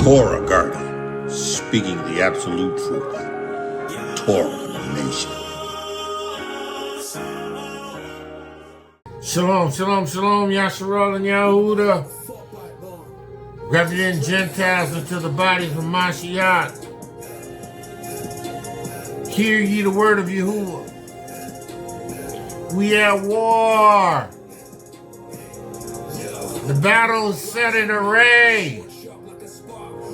Torah guardian, speaking the absolute truth. Torah nation. Shalom, shalom, shalom, Yasharal and Yahudah. Represent Gentiles into the bodies of Mashiach. Hear ye the word of Yahuwah. We at war. The battle is set in array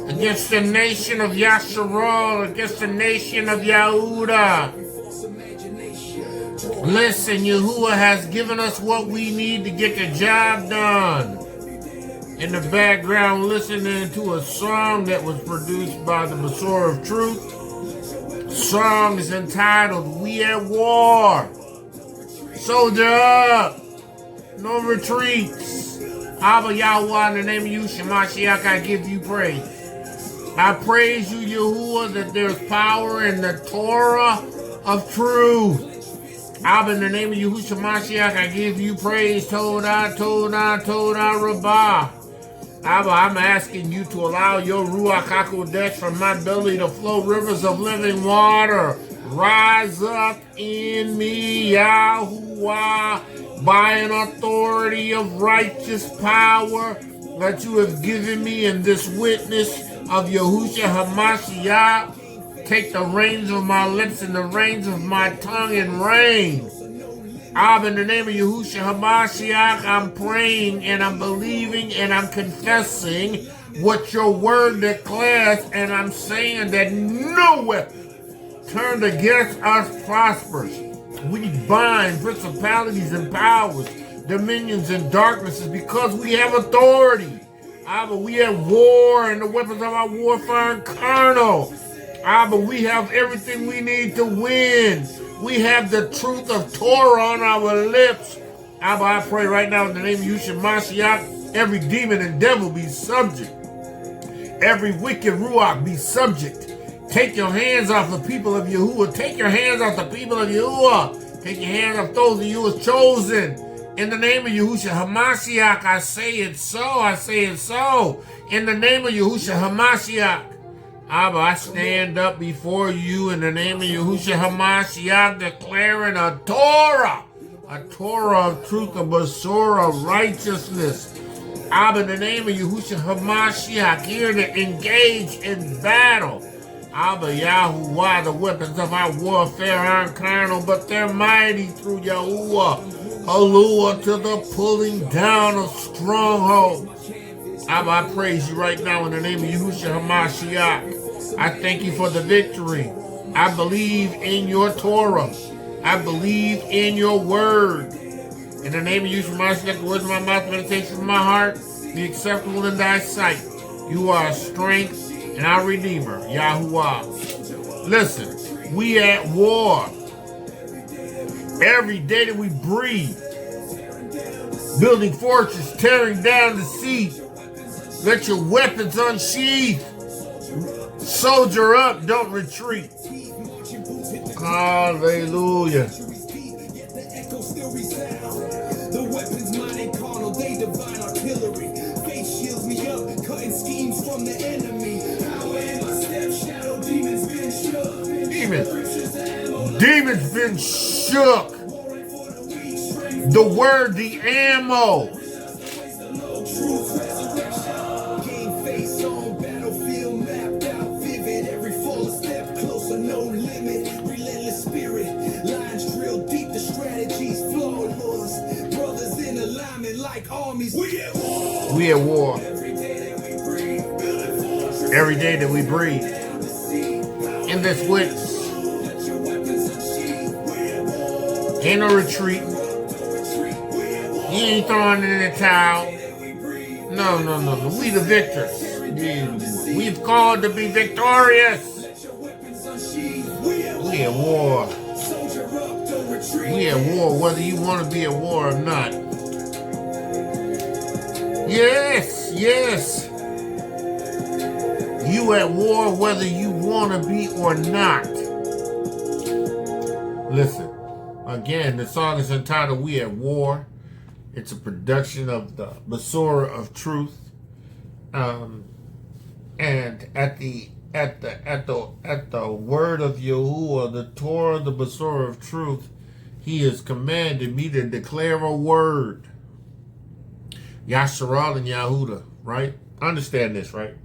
against the nation of Yasharal, against the nation of Yahudah. Listen, Yahuwah has given us what we need to get the job done. In the background, listening to a song that was produced by the Messiah of Truth. The song is entitled, We at War. Soldier up. No retreats. Abba Yahuwah, in the name of Yahushua Mashiach, I give you praise. I praise you, Yahuwah, that there's power in the Torah of truth. Abba, in the name of Yahushua Mashiach, I give you praise. Todah, Todah, Todah, Rabbah. Abba, I'm asking you to allow your Ruach HaKodesh from my belly to flow rivers of living water. Rise up in me, Yahuwah, by an authority of righteous power that you have given me in this witness of Yahushua HaMashiach. Take the reins of my lips and the reins of my tongue and reign. Abba, in the name of Yahushua HaMashiach, I'm praying and I'm believing and I'm confessing what your word declares, and I'm saying that no weapon turned against us prospers. We bind principalities and powers, dominions and darknesses because we have authority. Abba, we have war, and the weapons of our warfare are carnal. Abba, we have everything we need to win. We have the truth of Torah on our lips. Abba, I pray right now in the name of Yahushua Mashiach, every demon and devil be subject. Every wicked ruach be subject. Take your hands off the people of Yahuwah. Take your hands off the people of Yahuwah. Take your hands off those of you who are chosen. In the name of Yahushua HaMashiach, I say it so. I say it so. In the name of Yahushua HaMashiach. Abba, I stand up before you in the name of Yahushua HaMashiach, declaring a Torah of truth, a Basura of righteousness. Abba, in the name of Yahushua HaMashiach, here to engage in battle. Abba, Yahuwah, the weapons of our warfare aren't carnal, but they're mighty through Yahuwah. Hallelujah to the pulling down of strongholds. Abba, I praise you right now in the name of Yahushua HaMashiach. I thank you for the victory. I believe in your Torah. I believe in your word. In the name of Yahushua HaMashiach, the words of my mouth, meditation of my heart, be acceptable in thy sight. You are our strength and our Redeemer, Yahuwah. Listen, we at war. Every day that we breathe, building fortress, tearing down the sea. Let your weapons unsheathe. Soldier up, don't retreat. Hallelujah. The weapons mine and carnal, they divine artillery. Faith shields me up, cutting schemes from the enemy. Power in my step, shadow demons been shook. Demons been shook. The word, the ammo. We at war. Every day that we breathe. In this witness. Ain't no retreat. He ain't throwing in the towel. No. We the victors. We've called to be victorious. We at war. We at war whether you want to be at war or not. Yes. You at war whether you want to be or not. Listen, again, the song is entitled We at War. It's a production of the Besorah of Truth. And at the word of Yahuah, the Torah, the Besorah of Truth, he has commanded me to declare a word. Yasharal and Yahudah, right? Understand this, right?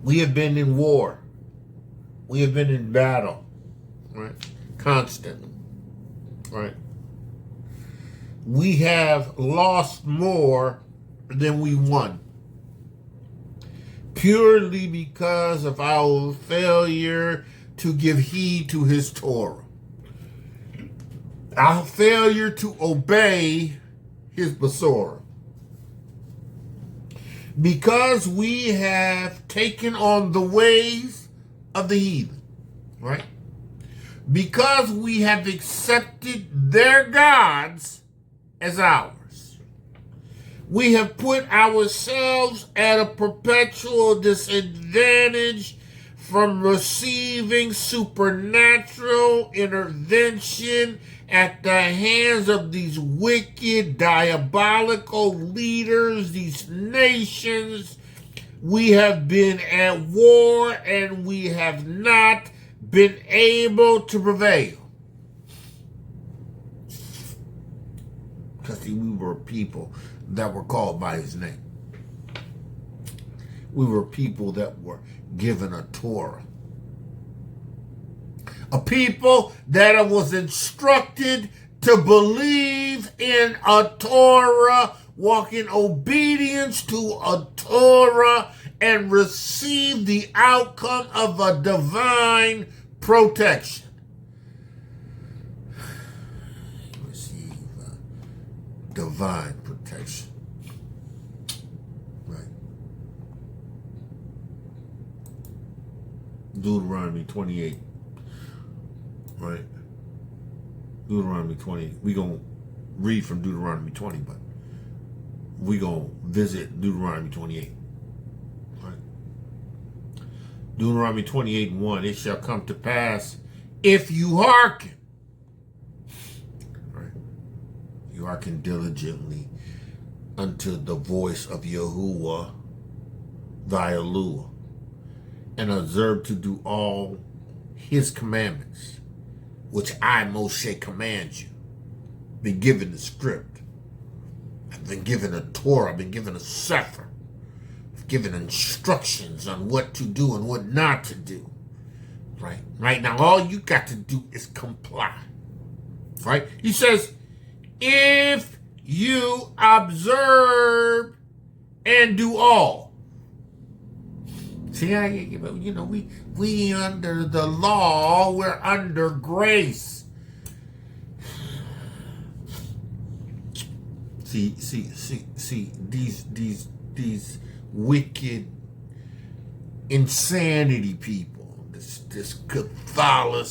We have been in war. We have been in battle, right? Constantly, right? We have lost more than we won, purely because of our failure to give heed to his Torah. Our failure to obey his Besorah. Because we have taken on the ways of the heathen, right? Because we have accepted their gods as ours. We have put ourselves at a perpetual disadvantage from receiving supernatural intervention at the hands of these wicked, diabolical leaders, these nations. We have been at war and we have not been able to prevail. Because we were a people that were called by his name. We were people that were given a Torah. A people that was instructed to believe in a Torah, walk in obedience to a Torah, and receive the outcome of a divine protection. Receive divine protection. Right. Deuteronomy 28. Right. Deuteronomy 20. We're going to read from Deuteronomy 20, but we're going to visit Deuteronomy 28. Right. Deuteronomy 28:1. It shall come to pass if you hearken. Right. You hearken diligently unto the voice of Yahuah, thy Elohayka, and observe to do all his commandments, which I, Moshe, command you. Been given the script. I've been given a Torah. I've been given a sefer. I've given instructions on what to do and what not to do. Right? Right now, all you got to do is comply. Right? He says, if you observe and do all. See, we under the law, we're under grace. See, these wicked insanity people, this Catholic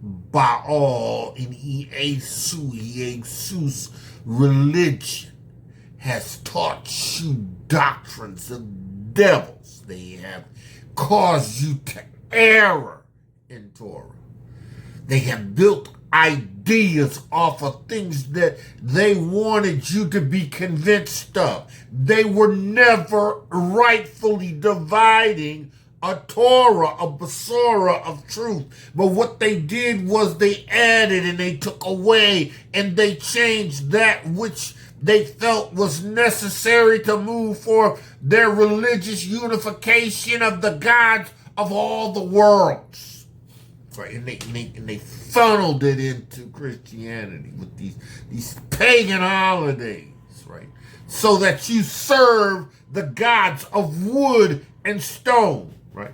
Baal in Jesus religion has taught you doctrines of devils. They have caused you to error in Torah. They have built ideas off of things that they wanted you to be convinced of. They were never rightfully dividing a Torah, a Besorah of truth. But what they did was they added and they took away and they changed that which they felt was necessary to move for their religious unification of the gods of all the worlds. Right? And they funneled it into Christianity with these pagan holidays, right? So that you serve the gods of wood and stone. Right,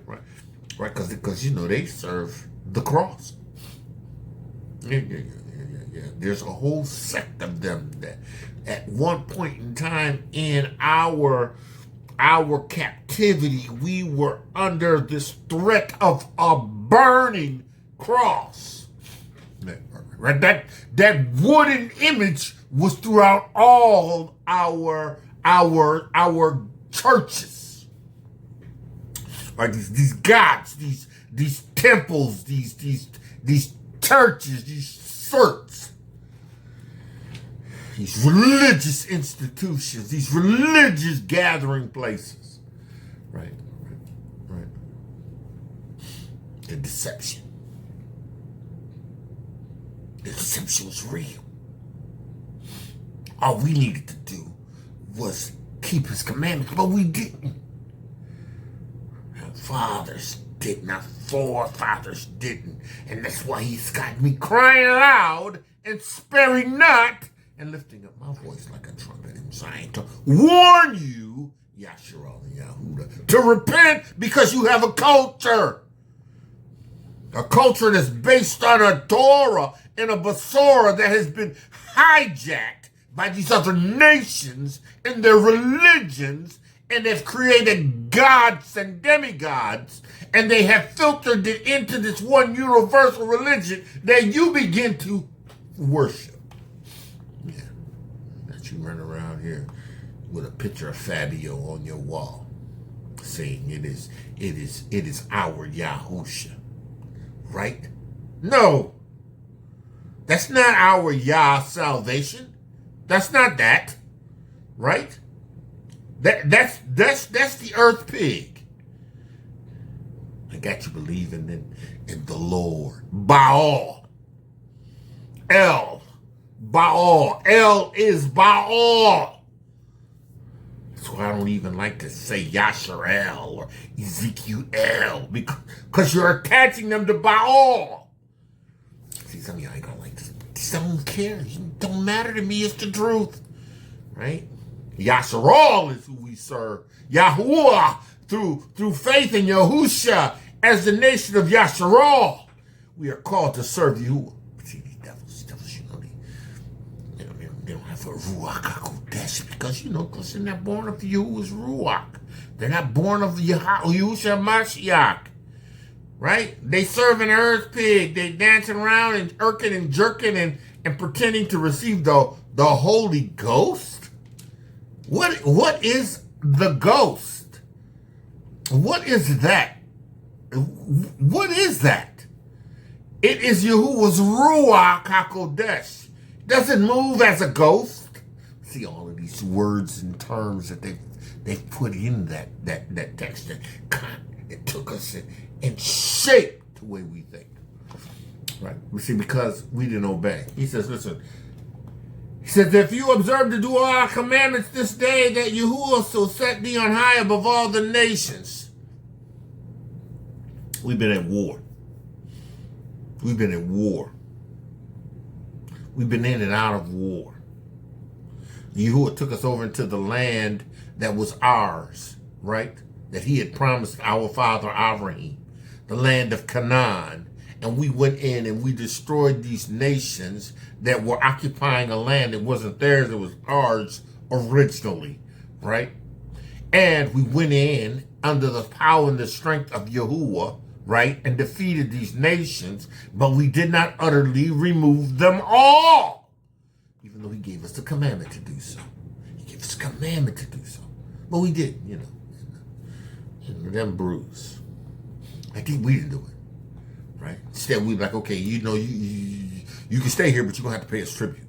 because they serve the cross. Yeah. There's a whole sect of them that at one point in time in our captivity, we were under this threat of a burning cross. Right? That wooden image was throughout all our churches. Right? These gods, these temples, these churches, these certs. these religious institutions, these religious gathering places. Right. The deception. The deception was real. All we needed to do was keep his commandments, but we didn't. Our fathers didn't. Our forefathers didn't. And that's why he's got me crying loud and sparing not and lifting up my voice like a trumpet in Zion to warn you, Yahuah and Yahudah, to repent because you have a culture. A culture that's based on a Torah and a Basora that has been hijacked by these other nations and their religions, and they've created gods and demigods, and they have filtered it into this one universal religion that you begin to worship. Yeah, that you run around here with a picture of Fabio on your wall, saying it is our Yahusha, right? No, that's not our Yah salvation. That's not that, right? That's the earth pig. I got you believing in the Lord. Baal. El. Baal. El is Baal. That's why I don't even like to say Yasharel or Ezekiel because you're attaching them to Baal. See, some of y'all ain't gonna like this. Don't care. It don't matter to me. It's the truth, right? Yasharal is who we serve. Yahuah through faith in Yahusha as the nation of Yasharal. We are called to serve Yahuah. See, these devils, they don't have a Ruach HaKodesh because they're not born of Yahuah's Ruach. They're not born of Yahusha Mashiach. Right? They serve an earth pig. They dancing around and irking and jerking and pretending to receive the Holy Ghost. What is the ghost? What is that? What is that? It is Yahuwah's Ruach HaKodesh. Doesn't move as a ghost. See all of these words and terms that they've put in that text that took us and shaped the way we think. Right? We see, because we didn't obey. He says, listen. He says, if you observe to do all our commandments this day, that Yahuwah will set thee on high above all the nations. We've been at war. We've been at war. We've been in and out of war. Yahuwah took us over into the land that was ours, right? That he had promised our father Aray, the land of Canaan. And we went in and we destroyed these nations that were occupying a land that wasn't theirs, it was ours originally, right? And we went in under the power and the strength of Yahuwah, right? And defeated these nations, but we did not utterly remove them all. Even though he gave us the commandment to do so. He gave us a commandment to do so. But we didn't, them bruised. I think we didn't do it, right? Instead, we were like, okay, you can stay here, but you're going to have to pay us tribute.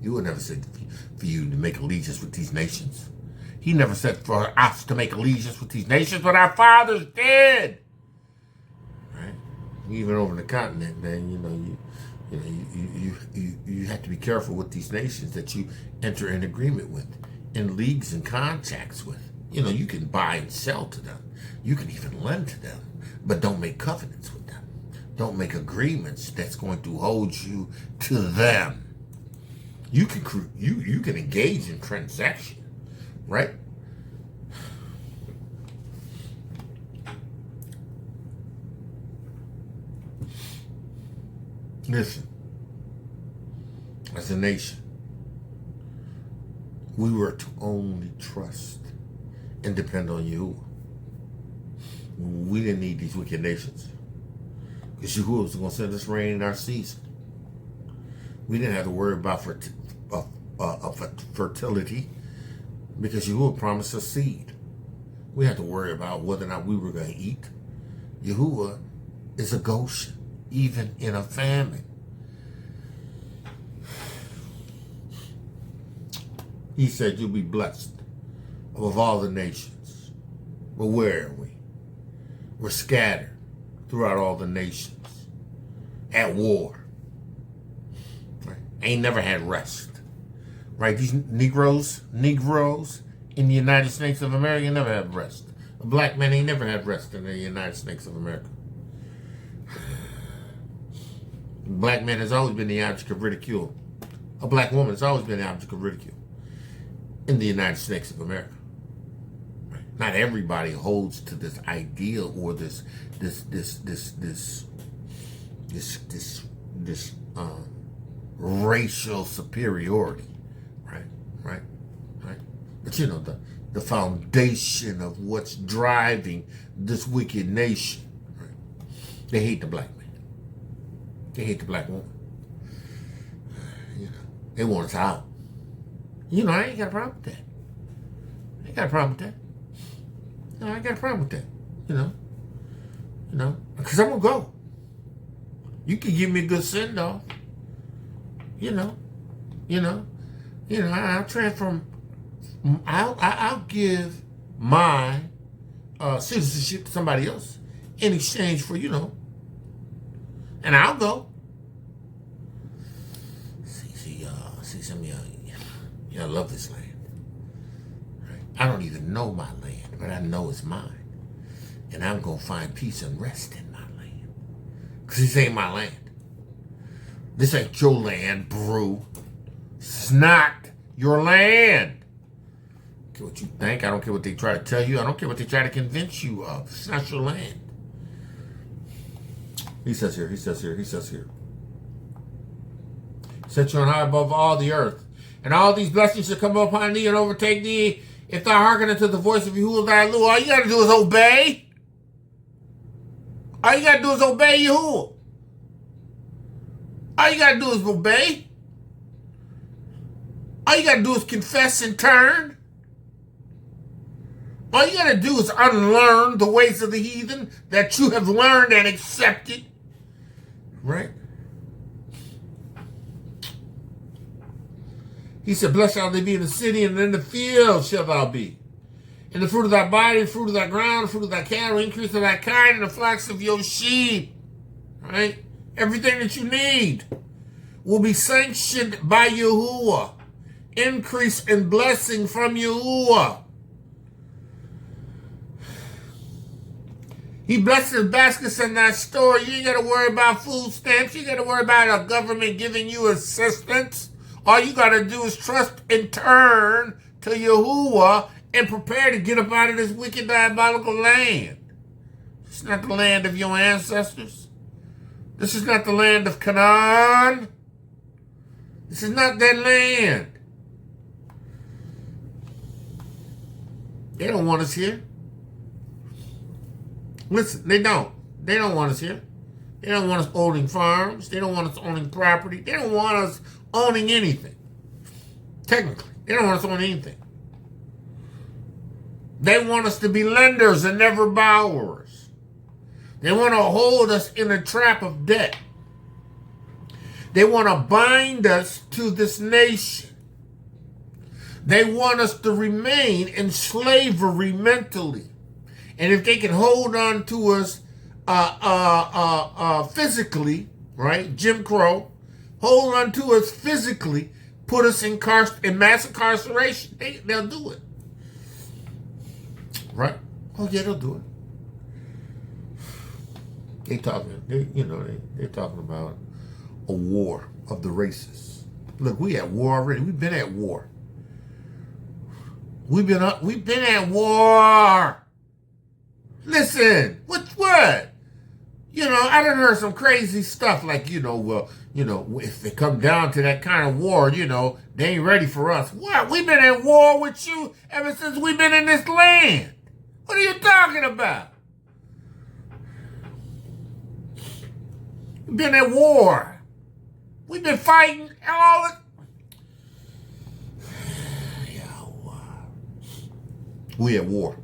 You would never said for you to make allegiance with these nations. He never said for us to make allegiance with these nations, but our fathers did. Right? Even over the continent, man, you have to be careful with these nations that you enter in agreement with, in leagues and contracts with. You can buy and sell to them. You can even lend to them, but don't make covenants with them. Don't make agreements that's going to hold you to them. You can engage in transaction, right? Listen, as a nation, we were to only trust and depend on Yahuwah. We didn't need these wicked nations, because Yahuwah was going to send us rain in our season. We didn't have to worry about fertility, because Yahuwah promised us seed. We had to worry about whether or not we were going to eat. Yahuwah is a Goshen, even in a famine. He said, you'll be blessed above all the nations. But where are we? We're scattered throughout all the nations, at war. Right? Ain't never had rest. Right? These Negroes in the United States of America never had rest. A black man ain't never had rest in the United States of America. A black man has always been the object of ridicule. A black woman has always been the object of ridicule in the United States of America. Not everybody holds to this ideal or this racial superiority, right. But you know the foundation of what's driving this wicked nation. Right? They hate the black man. They hate the black woman. You know, they want us out. You know, I ain't got a problem with that. I ain't got a problem with that. No, I ain't got a problem with that. You know, because I'm gonna go. You can give me a good send off. I'll transform. I'll give my citizenship to somebody else in exchange for, and I'll go. See, some of y'all love this land. Right? I don't even know my land, but I know it's mine. And I'm going to find peace and rest in my land. Because this ain't my land. This ain't your land, brew. It's not your land. I don't care what you think. I don't care what they try to tell you. I don't care what they try to convince you of. It's not your land. He says here. Set you on high above all the earth. And all these blessings shall come upon thee and overtake thee if thou hearken unto the voice of Yahuah thy Lord. All you got to do is obey. All you got to do is obey Yahuah. All you got to do is obey. All you got to do is confess and turn. All you got to do is unlearn the ways of the heathen that you have learned and accepted. Right? He said, blessed shall they be in the city, and in the field shall thou be. In the fruit of thy body, the fruit of thy ground, the fruit of thy cattle, increase of thy kind, and the flocks of your sheep. Right? Everything that you need will be sanctioned by Yahuah. Increase and blessing from Yahuah. He blesses baskets in thy store. You ain't got to worry about food stamps. You got to worry about a government giving you assistance. All you got to do is trust and turn to Yahuah and prepare to get up out of this wicked, diabolical land. It's not the land of your ancestors. This is not the land of Canaan. This is not that land. They don't want us here. Listen, they don't. They don't want us here. They don't want us owning farms. They don't want us owning property. They don't want us owning anything. Technically, they don't want us owning anything. They want us to be lenders and never borrowers. They want to hold us in a trap of debt. They want to bind us to this nation. They want us to remain in slavery mentally. And if they can hold on to us physically, right, Jim Crow, hold on to us physically, put us in mass incarceration, they'll do it. Right? Oh, yeah, they'll do it. They're talking about a war of the races. Look, we at war already. We've been at war. We've been at war. Listen, what? I done heard some crazy stuff like, if it come down to that kind of war, they ain't ready for us. What? We've been at war with you ever since we've been in this land. What are you talking about? We've been at war. We've been fighting all the... We at war.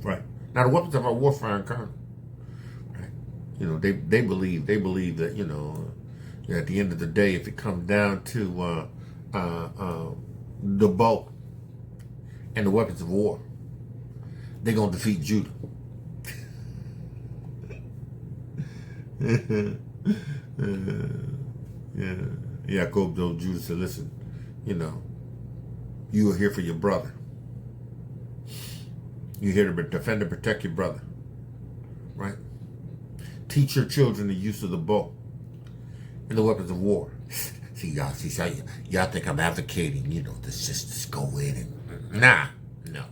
Right. Now the weapons of our warfare are carnal. Right. They believe that, at the end of the day, if it comes down to the bow and the weapons of war, they're going to defeat Judah. Yaakov told Judah, said, listen, you are here for your brother. You're here to defend and protect your brother. Right? Teach your children the use of the bow and the weapons of war. See, y'all think I'm advocating, this just go in and... Nah, no.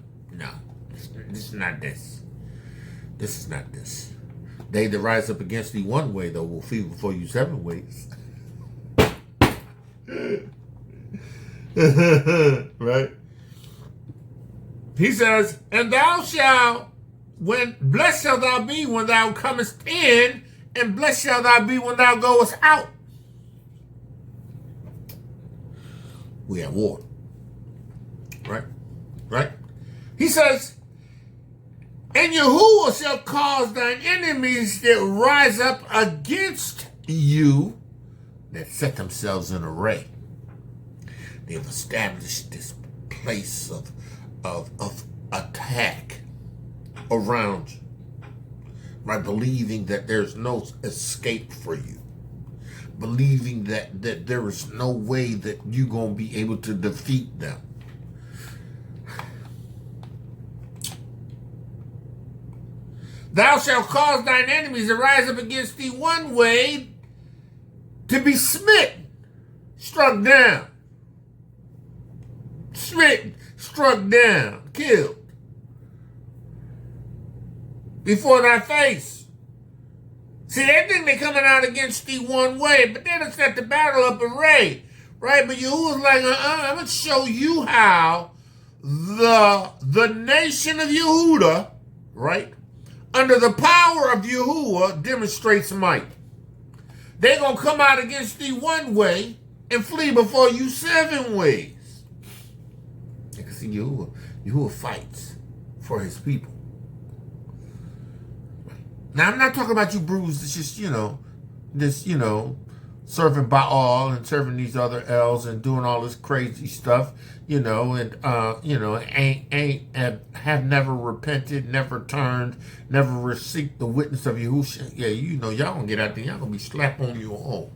This is not this. This is not this. They that rise up against thee one way, though, will flee before you 7 ways. Right? He says, and thou shalt, blessed shalt thou be when thou comest in, and blessed shalt thou be when thou goest out. We at war. Right? He says, and Yahuah shall cause thine enemies that rise up against you, that set themselves in array. They have established this place of attack around you, right? Believing that there's no escape for you. Believing that there is no way that you're going to be able to defeat them. Thou shalt cause thine enemies to rise up against thee one way, to be smitten, struck down. Smitten, struck down, killed. Before thy face. See, they think they're coming out against thee one way, but they done set the battle up array, right? But Yahuwah's like, I'm going to show you how the nation of Yehudah, right, under the power of Yahuwah, demonstrates might. They're going to come out against thee one way and flee before you 7 ways. You can see Yahuwah fights for his people. Now, I'm not talking about you bruised. It's just, serving Baal and serving these other elves and doing all this crazy stuff, and have never repented, never turned, never received the witness of Yahushua. Yeah, y'all gonna get out there, y'all gonna be slapped on your own.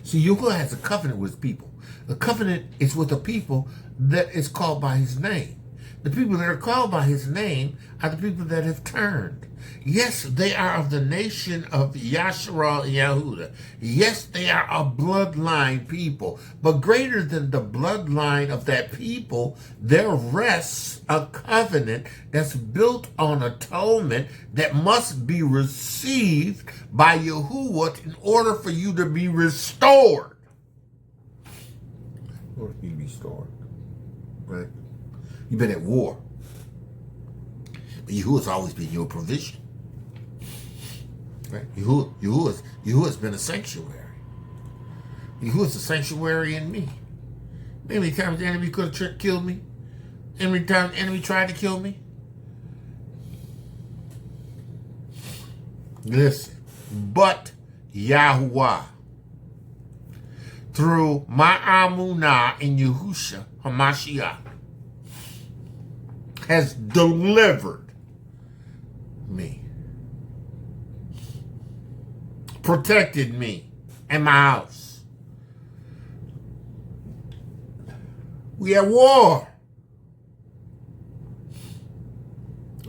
See, Yahuwah has a covenant with people. The covenant is with a people that is called by his name. The people that are called by his name are the people that have turned. Yes, they are of the nation of Yasharal and Yehudah. Yes, they are a bloodline people. But greater than the bloodline of that people, there rests a covenant that's built on atonement that must be received by Yahuwah in order for you to be restored. In order for you to be restored, right? You've been at war. But Yahuwah's always been your provision. Right? Yahuwah's been a sanctuary. Yahuwah's a sanctuary in me. How many times the enemy could have killed me? How many times the enemy tried to kill me? Listen. But Yahuwah, through my Amunah in Yahushua HaMashiach, has delivered me, protected me and my house. We at war.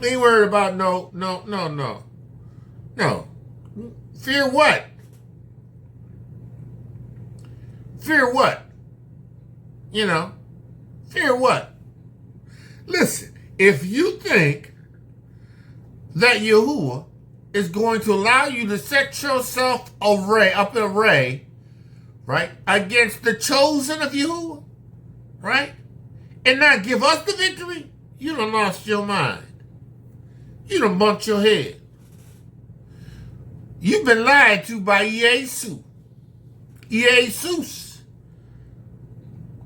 Ain't worried about no. Fear what? Fear what? Fear what? Listen. If you think that Yahuwah is going to allow you to set yourself up in array, right, against the chosen of Yahuwah, right, and not give us the victory, you done lost your mind. You done bumped your head. You've been lied to by Jesus,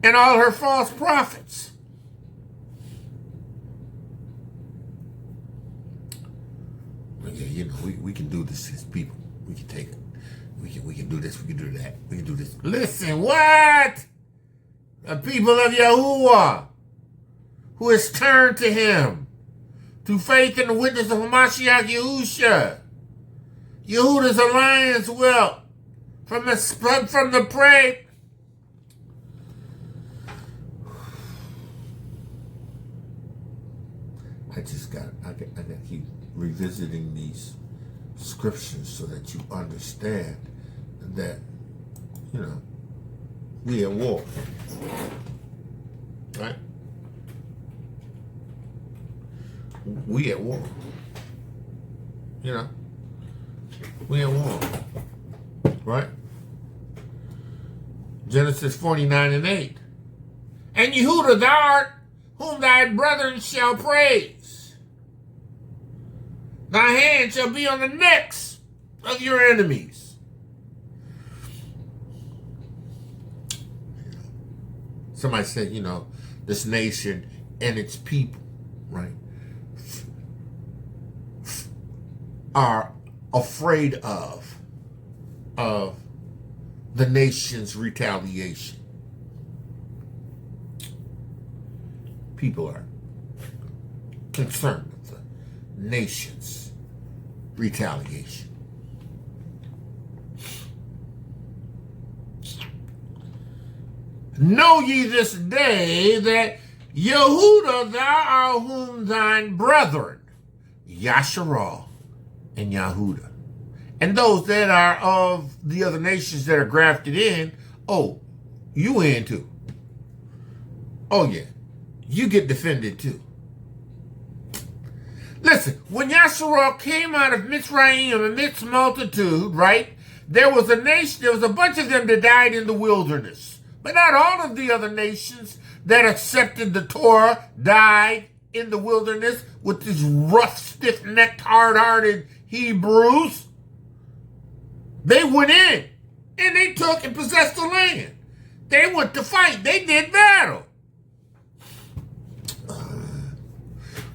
and all her false prophets. Yeah, we can do this as people. We can take it. We can do this. We can do that. We can do this. Listen, what? The people of Yahuah, who has turned to him, through faith in the witness of Hamashiach Yahusha. Yehuda's alliance will, from the prey. I got to keep revisiting these scriptures so that you understand that, we at war. Right? We at war. We at war. Right? Genesis 49:8. And Yehudah thou art, whom thy brethren shall praise. Thy hand shall be on the necks of your enemies. Somebody said, this nation and its people, right, are afraid of the nation's retaliation. People are concerned with the nation's retaliation. Know ye this day that Yehudah thou art whom thine brethren, Yasharal and Yahudah, and those that are of the other nations that are grafted in, you in too. Oh yeah, you get defended too. Listen, when Yasharal came out of Mitzrayim amidst multitude, right, there was a bunch of them that died in the wilderness. But not all of the other nations that accepted the Torah died in the wilderness with these rough, stiff-necked, hard-hearted Hebrews. They went in and they took and possessed the land. They went to fight. They did battle.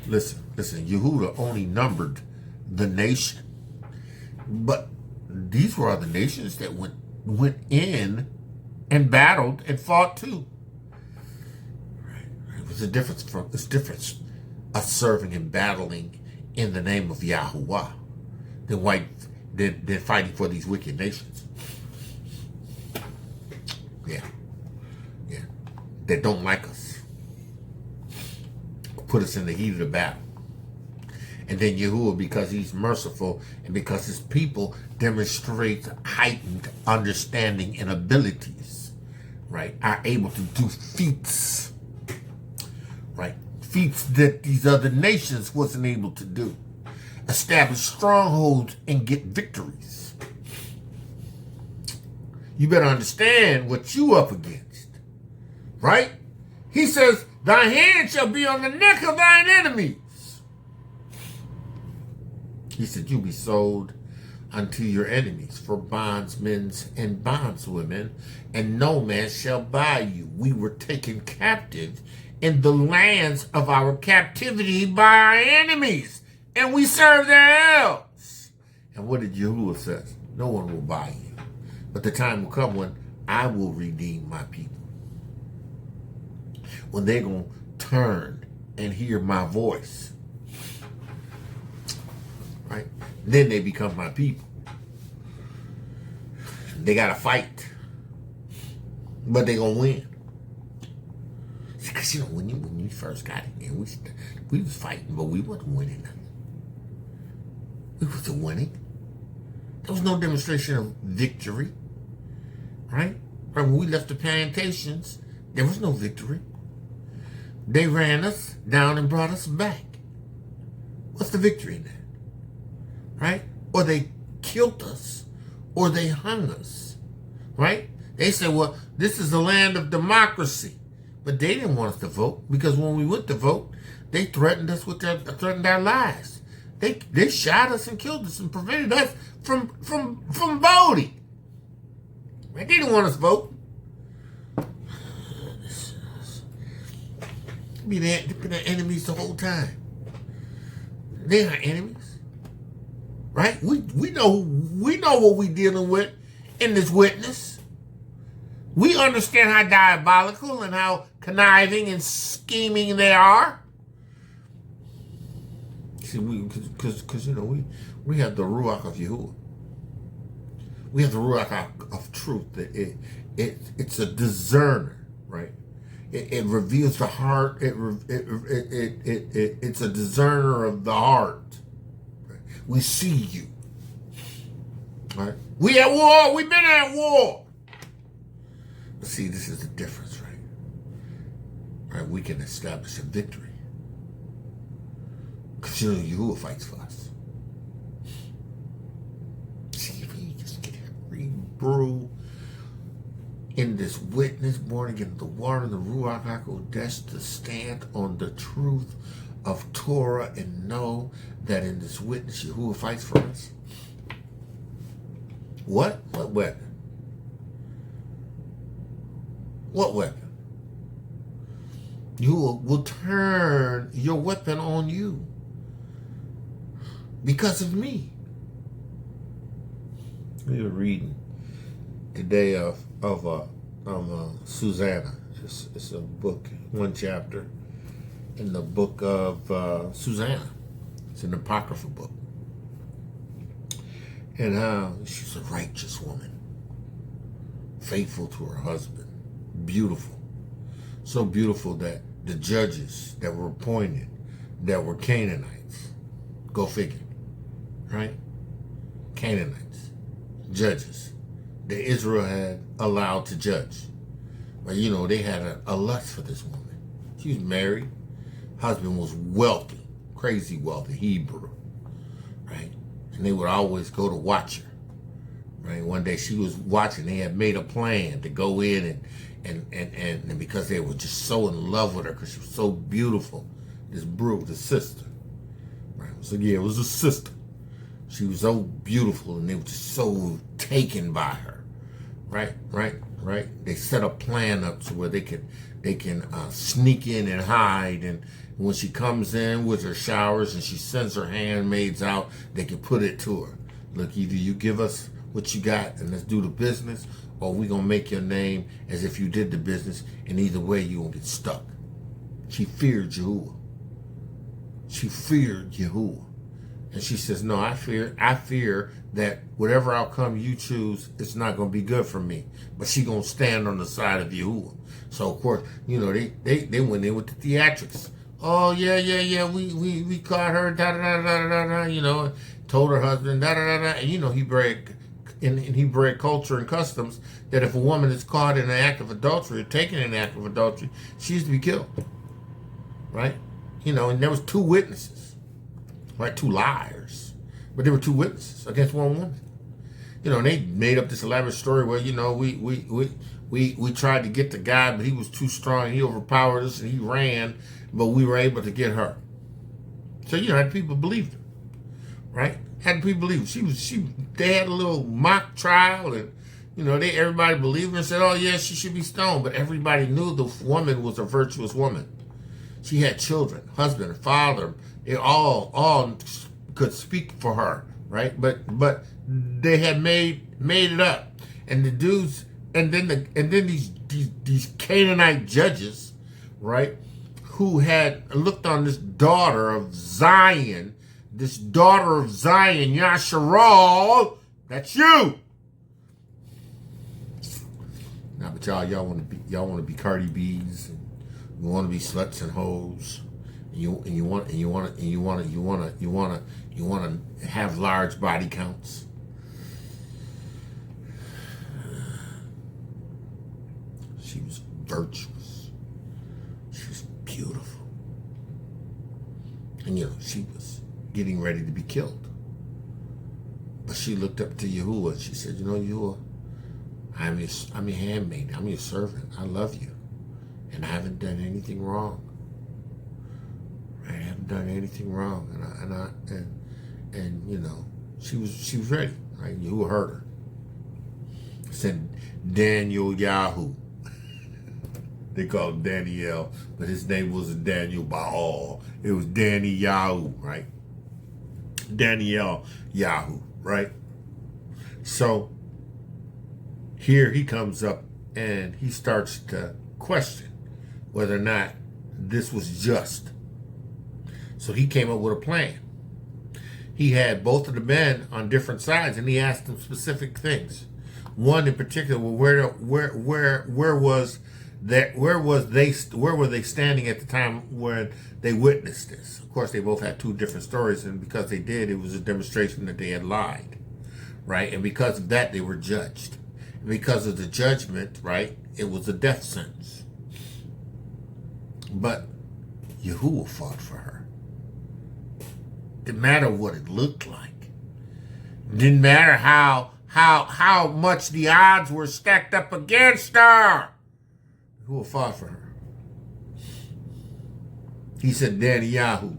Listen, Yehudah only numbered the nation. But these were other nations that went in and battled and fought too. It was a difference. It's different us serving and battling in the name of Yahuah than fighting for these wicked nations. Yeah. That don't like us. Put us in the heat of the battle. And then Yahuah, because he's merciful and because his people demonstrate heightened understanding and abilities, right, are able to do feats, right? Feats that these other nations wasn't able to do. Establish strongholds and get victories. You better understand what you up against, right? He says, thy hand shall be on the neck of thine enemies. He said, you be sold unto your enemies for bondsmen and bondswomen, and no man shall buy you. We were taken captive in the lands of our captivity by our enemies, and we serve their helps. And what did Yahuah say? No one will buy you. But the time will come when I will redeem my people. When they're going to turn and hear my voice. Right? Then they become my people. They got to fight. But they're going to win. Because, when you first got in here, we was fighting, but we wasn't winning nothing. We wasn't winning. There was no demonstration of victory. Right? When we left the plantations, there was no victory. They ran us down and brought us back. What's the victory in that? Right? Or they killed us, or they hung us, right? They said, well, this is the land of democracy. But they didn't want us to vote, because when we went to vote, they threatened us threatened our lives. They shot us and killed us and prevented us from voting. Right? They didn't want us to vote. They've been our enemies the whole time. They're our enemies. right? We know what we're dealing with in this witness. We understand how diabolical and how conniving and scheming they are. See, because we have the Ruach of Yahuah. We have the Ruach of truth. It's a discerner, right? It reveals the heart. It's a discerner of the heart. Right? We see you. Right? We at war. We've been at war. But see, this is the difference, right? Right? We can establish a victory. Because Yahuah fights for us. See, if we just get every brew in this witness, born again, the water and the Ruach HaKodesh, to stand on the truth of Torah and know that in this witness, Yahuah fights for us. What? What weapon? What weapon? Yahuah will turn your weapon on you because of me. We were reading today of Susanna. It's a book, one chapter in the book of Susanna. It's an apocryphal book. And how she's a righteous woman, faithful to her husband, beautiful. So beautiful that the judges that were appointed, that were Canaanites, go figure, right? Canaanites, judges that Israel had allowed to judge. But they had a lust for this woman. She was married. Husband was wealthy, crazy wealthy, Hebrew, right? And they would always go to watch her, right? One day she was watching. They had made a plan to go in and because they were just so in love with her because she was so beautiful. This the sister, right? So yeah, it was a sister. She was so beautiful, and they were just so taken by her, right? They set a plan up to where they can sneak in and hide, and when she comes in with her showers and she sends her handmaids out, they can put it to her. Look, either you give us what you got and let's do the business, or we're going to make your name as if you did the business, and either way you're going to get stuck. She feared Yahuah. She feared Yahuah. And she says, no, I fear that whatever outcome you choose, it's not going to be good for me. But she going to stand on the side of Yahuah. So, of course, they went in with the theatrics. Oh, yeah, we caught her, da-da-da-da-da-da, told her husband, da-da-da-da. And, he bred culture and customs that if a woman is caught in an act of adultery or taken in an act of adultery, she's to be killed, right? And there was two witnesses, right? Two liars, but there were two witnesses against one woman. And they made up this elaborate story where, we tried to get the guy, but he was too strong. He overpowered us and he ran, but we were able to get her. So, had people believed her, right? Had people believe her. They had a little mock trial, and, everybody believed her and said, oh, yeah, she should be stoned. But everybody knew the woman was a virtuous woman. She had children, husband, father. They all could speak for her, right? But they had made it up. And the dudes, and then these Canaanite judges, right, who had looked on this daughter of Zion, Yasharal, that's you. Now, but y'all want to be Cardi B's, and you want to be sluts and hoes, and you want to have large body counts. She was virtuous. She was beautiful. And she was getting ready to be killed. But she looked up to Yahuah and she said, Yahuah, I'm your handmaid. I'm your servant. I love you. And I haven't done anything wrong. I haven't done anything wrong. And she was ready, right? Yahuah heard her. Said Daniel Yahu. They called him Daniel, but his name wasn't Daniel Baal. It was Danny Yahu, right? Daniel Yahu, right? So here he comes up and he starts to question whether or not this was just. So he came up with a plan. He had both of the men on different sides, and he asked them specific things. One in particular, where was were they standing at the time when they witnessed this? Of course, they both had two different stories, and because they did, it was a demonstration that they had lied, right? And because of that, they were judged. And because of the judgment, right, it was a death sentence. But Yahuah fought for her. Didn't matter what it looked like. Didn't matter how much the odds were stacked up against her. Yahuah fought for her. He said, Daniel,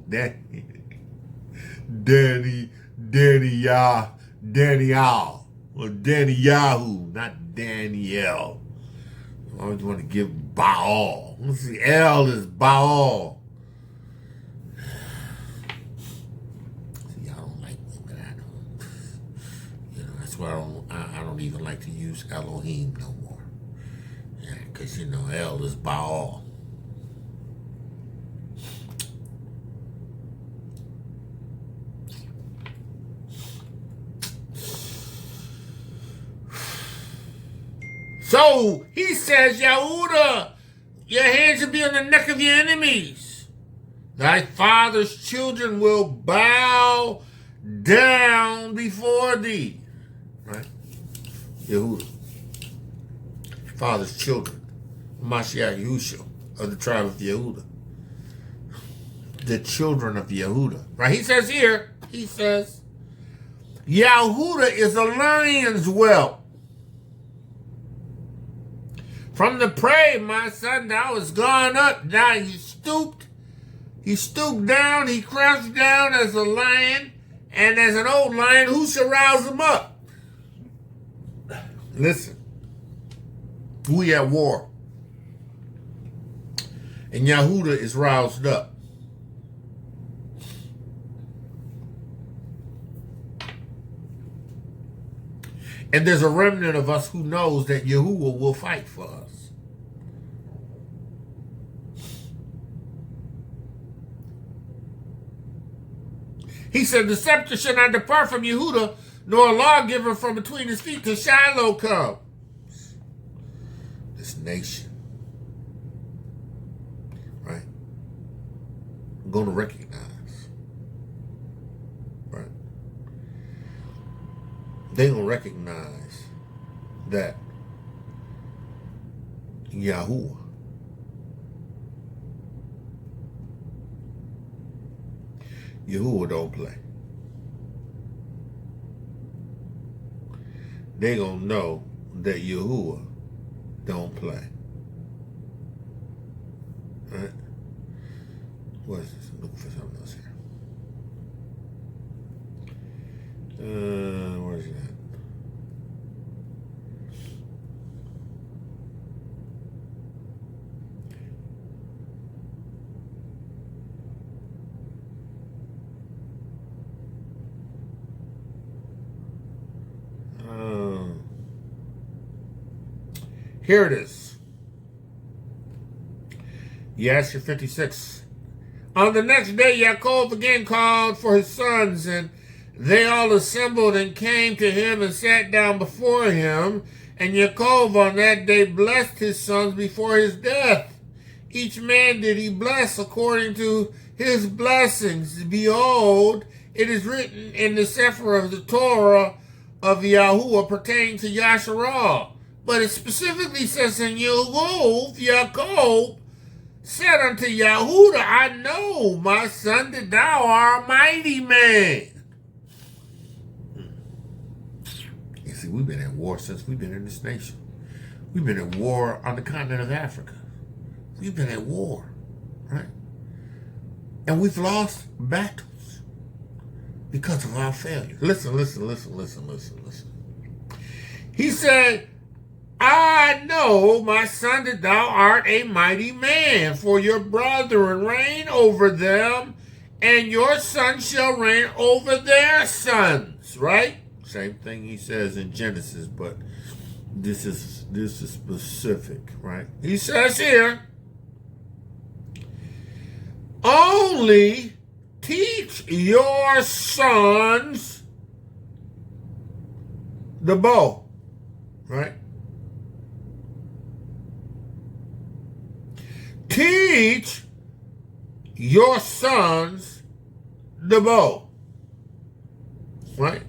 or Daniel, not Daniel. I always want to give Baal. Let's see, L is Baal. I don't even like to use Elohim no more. Yeah, because, El is Baal. So, he says, Yahuah, your hands will be on the neck of your enemies. Thy father's children will bow down before thee. Right? Yahuah. Father's children. Mashiach Yahusha of the tribe of Yehuda. The children of Yehuda. Right? He says, Yahuah is a lion's whelp. From the prey, my son, thou hast gone up. Now he stooped down, he crouched down as a lion, and as an old lion, who shall rouse him up? Listen, we at war, and Yahuah is roused up. And there's a remnant of us who knows that Yahuah will fight for us. He said, the scepter shall not depart from Yahuah, nor a lawgiver from between his feet till Shiloh comes. This nation, right, I'm going to recognize, right? They're going to recognize that Yahuah don't play. They gonna know that Yahuah don't play. Right? What is this? I'm looking for something else here. Where is it at? Here it is. Yashar 56. On the next day, Yaakov again called for his sons, and they all assembled and came to him and sat down before him. And Yaakov on that day blessed his sons before his death. Each man did he bless according to his blessings. Behold, it is written in the Sefer of the Torah of Yahuah pertaining to Yasharah. But it specifically says in Yaakov said unto Yahuah, I know, my son, that thou art a mighty man. You see, we've been at war since we've been in this nation. We've been at war on the continent of Africa. We've been at war, right? And we've lost battles because of our failure. Listen. He said, I know, my son, that thou art a mighty man, for your brethren reign over them, and your sons shall reign over their sons, right? Same thing he says in Genesis, but this is specific, right? He says here, only teach your sons the bow, right? Teach your sons the bow, right?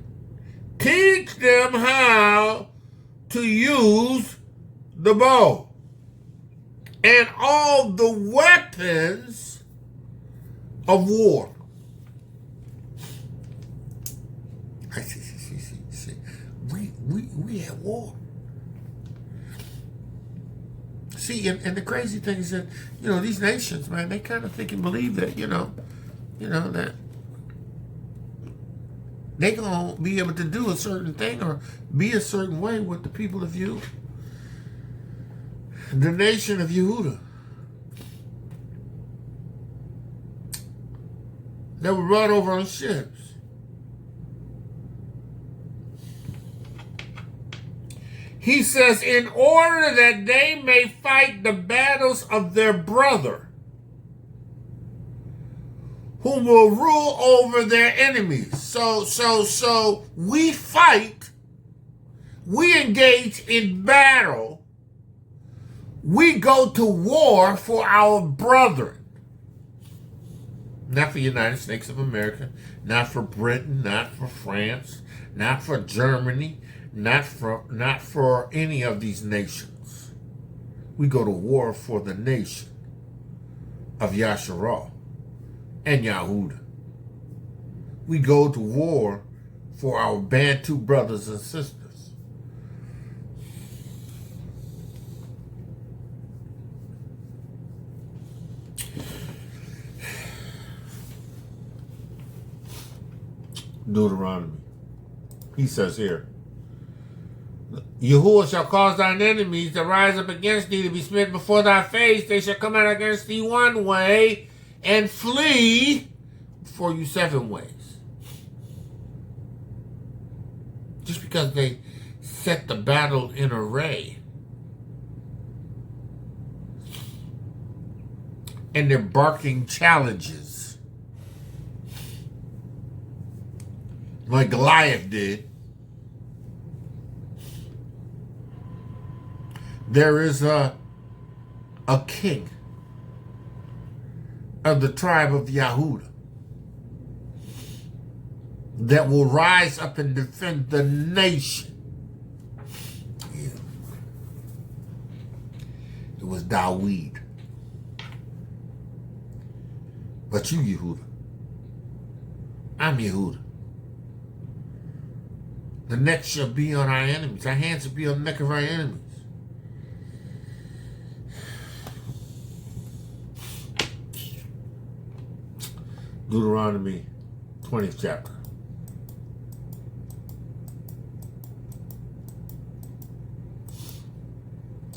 Teach them how to use the bow and all the weapons of war. See. We at war. See, and the crazy thing is that, these nations, man, they kind of think and believe that, that they going to be able to do a certain thing or be a certain way with the people of you, the nation of Yahudah, that were brought over on ships. He says, in order that they may fight the battles of their brother, whom will rule over their enemies. So we fight, we engage in battle, we go to war for our brethren. Not for the United States of America, not for Britain, not for France, not for Germany, not for any of these nations. We go to war for the nation of Yasharah and Yahudah. We go to war for our Bantu brothers and sisters. Deuteronomy. He says here, Yahuwah shall cause thine enemies to rise up against thee, to be smitten before thy face. They shall come out against thee one way and flee before you 7 ways. Just because they set the battle in array and they're barking challenges like Goliath did. There is a king of the tribe of Yahudah that will rise up and defend the nation. Yeah. It was Dawid. But you, Yahudah, I'm Yahudah. The neck shall be on our enemies. Our hands shall be on the neck of our enemies. Deuteronomy 20th chapter.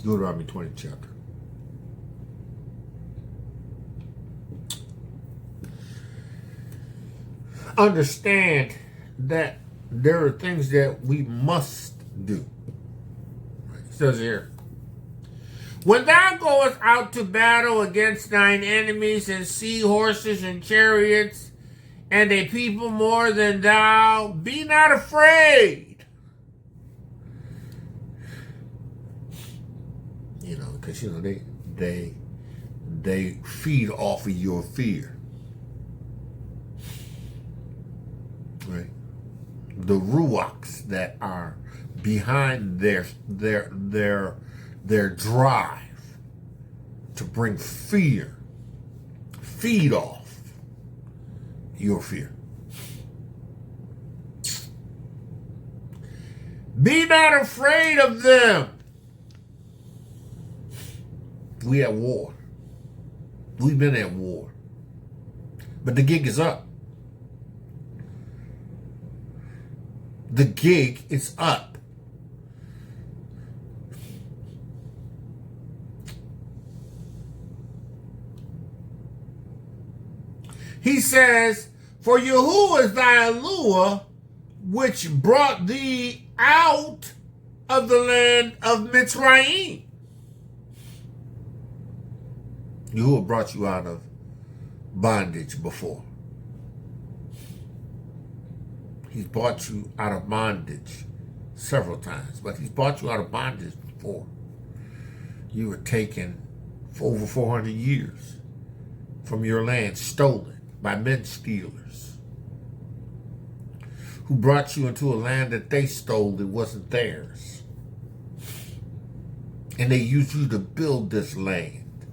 Deuteronomy 20th chapter. Understand that there are things that we must do. It says here, when thou goest out to battle against thine enemies and see horses and chariots and a people more than thou, be not afraid. Because they feed off of your fear, right? The ruachs that are behind their drive to bring fear, feed off your fear. Be not afraid of them. We at war. We've been at war. But the gig is up. The gig is up. He says, for Yahuah is thy Elohayka, which brought thee out of the land of Mitzrayim. Yahuah brought you out of bondage before. He's brought you out of bondage several times, but he's brought you out of bondage before. You were taken for over 400 years from your land, stolen by men stealers, who brought you into a land that they stole that wasn't theirs. And they used you to build this land.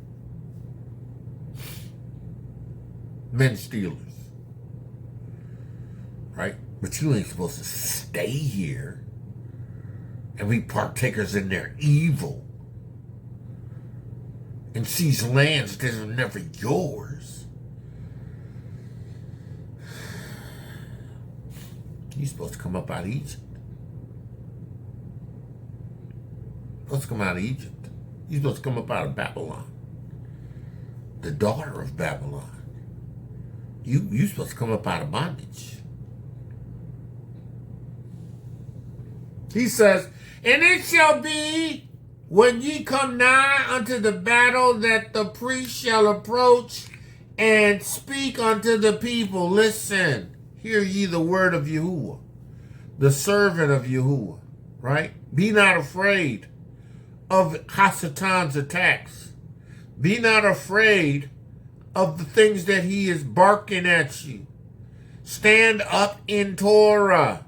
Men stealers. Right? But you ain't supposed to stay here and be partakers in their evil and seize lands that are never yours. You're supposed to come up out of Egypt. You're supposed to come out of Egypt. You're supposed to come up out of Babylon, the daughter of Babylon. You're supposed to come up out of bondage. He says, and it shall be when ye come nigh unto the battle that the priest shall approach and speak unto the people. Listen, hear ye the word of Yahuah, the servant of Yahuah, right? Be not afraid of Hasatan's attacks. Be not afraid of the things that he is barking at you. Stand up in Torah,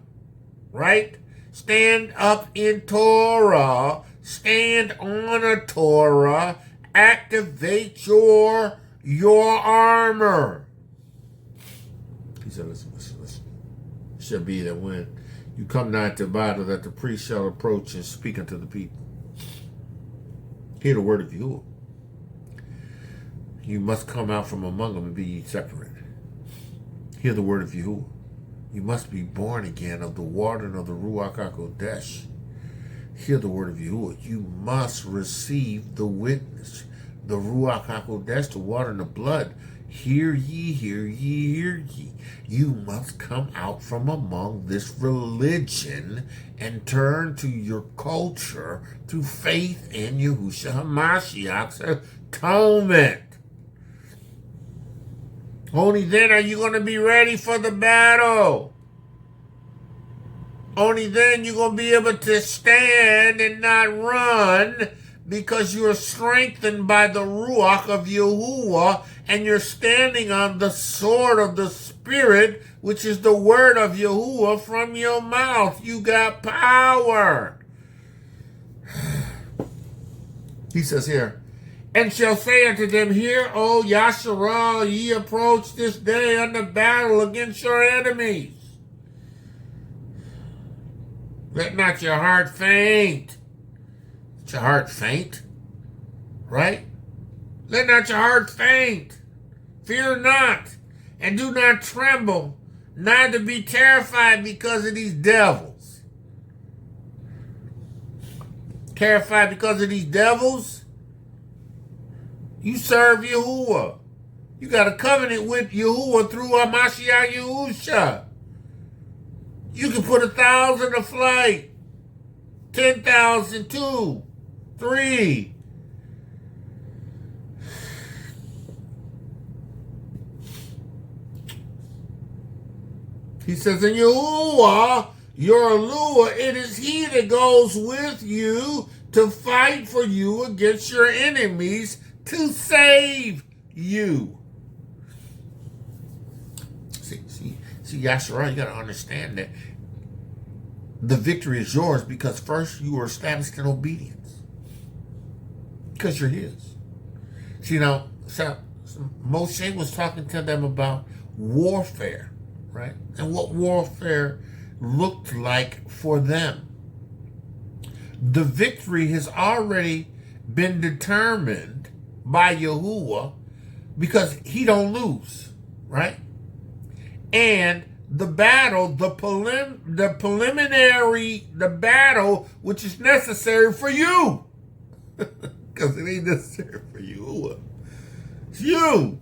right? Stand up in Torah. Stand on a Torah. Activate your armor. He said, listen. It shall be that when you come nigh to battle, that the priest shall approach and speak unto the people. Hear the word of Yahuah. You must come out from among them and be ye separate. Hear the word of Yahuah. You must be born again of the water and of the Ruach HaKodesh. Hear the word of Yahuah. You must receive the witness, the Ruach HaKodesh, the water and the blood. Hear ye, hear ye, hear ye. You must come out from among this religion and turn to your culture through faith in Yahushua HaMashiach's atonement. Only then are you going to be ready for the battle. Only then you're going to be able to stand and not run, because you are strengthened by the Ruach of Yahuah, and you're standing on the sword of the Spirit, which is the word of Yahuah from your mouth. You got power. He says here, and shall say unto them, hear, O Yasharal, ye approach this day unto battle against your enemies. Let not your heart faint. Let your heart faint, right? Let not your heart faint. Fear not, and do not tremble, neither be terrified because of these devils. Terrified because of these devils? You serve Yahuah. You got a covenant with Yahuah through Mashiach Yahusha. You can put 1,000 to flight, 10,000, 2, 3. He says, in Yahuah, your Elohayka, it is he that goes with you to fight for you against your enemies, to save you. See, Yasharal, you got to understand that the victory is yours because first you were established in obedience. Because you're his. See, now, Moshe was talking to them about warfare, right? And what warfare looked like for them. The victory has already been determined by Yahuah because he don't lose, right? And the battle, the preliminary, the battle which is necessary for you, because it ain't necessary for Yahuah. It's you.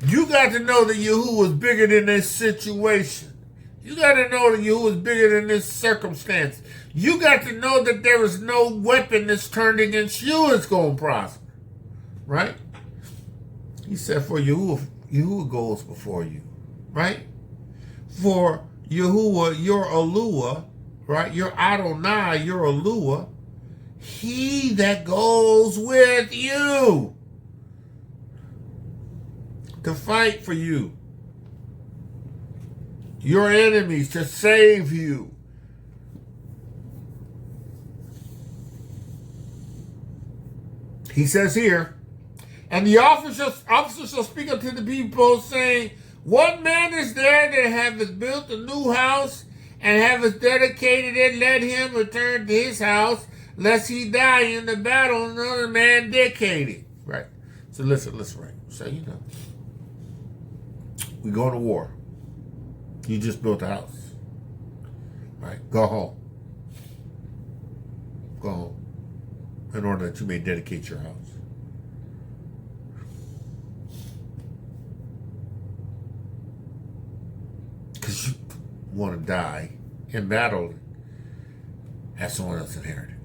You got to know that Yahuah is bigger than this situation. You got to know that Yahuah is bigger than this circumstance. You got to know that there is no weapon that's turned against you that's going to prosper. Right? He said, for Yahuah goes before you. Right? For Yahuah, your Elohayka, right? Your Adonai, your Elohayka, he that goes with you to fight for you, your enemies, to save you. He says here, and the officer shall speak unto the people, saying, what man is there that hath built a new house and hath dedicated it? Let him return to his house, lest he die in the battle another man dedicated. Right. So listen, right. So, you know, we go to war. You just built a house. Right. Go home. Go home. In order that you may dedicate your house. Because you want to die in battle, have someone else inherit it.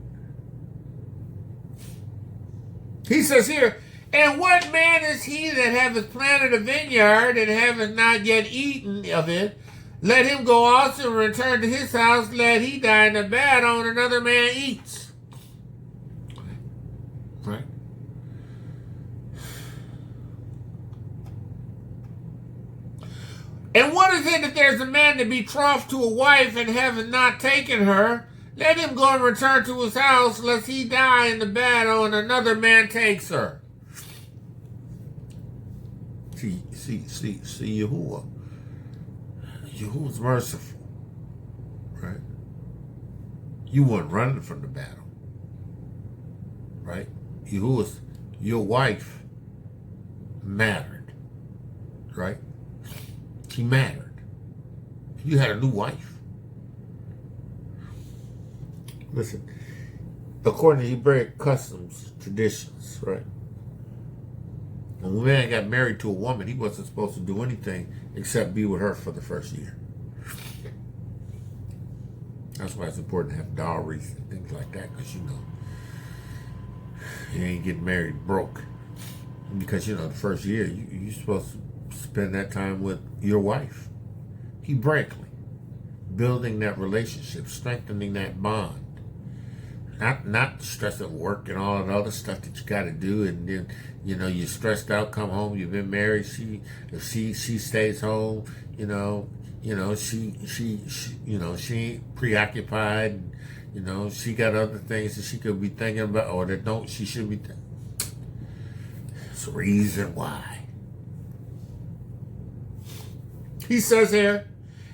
He says here, and what man is he that hath planted a vineyard and hath not yet eaten of it? Let him go also and return to his house, let he die in the battle, and another man eats. Right? And what is it if there's a man to be betrothed to a wife and hath not taken her? Let him go and return to his house, lest he die in the battle, and another man takes her. See, Yahuah. Yahuah's merciful, right? You weren't running from the battle, right? Yahuah's, your wife mattered, right? She mattered. You had a new wife. Listen, according to Hebraic customs, traditions, right? When a man got married to a woman, he wasn't supposed to do anything except be with her for the first year. That's why it's important to have dowries and things like that, because, you know, you ain't getting married broke. Because, you know, the first year, you're supposed to spend that time with your wife. Hebraically. Building that relationship, strengthening that bond. Not stress at work and all that other stuff that you got to do, and then, you know, you're stressed out, come home, you've been married, if she stays home, she ain't preoccupied, she got other things that she could be thinking about, or that she should be thinking. It's the reason why. He says here,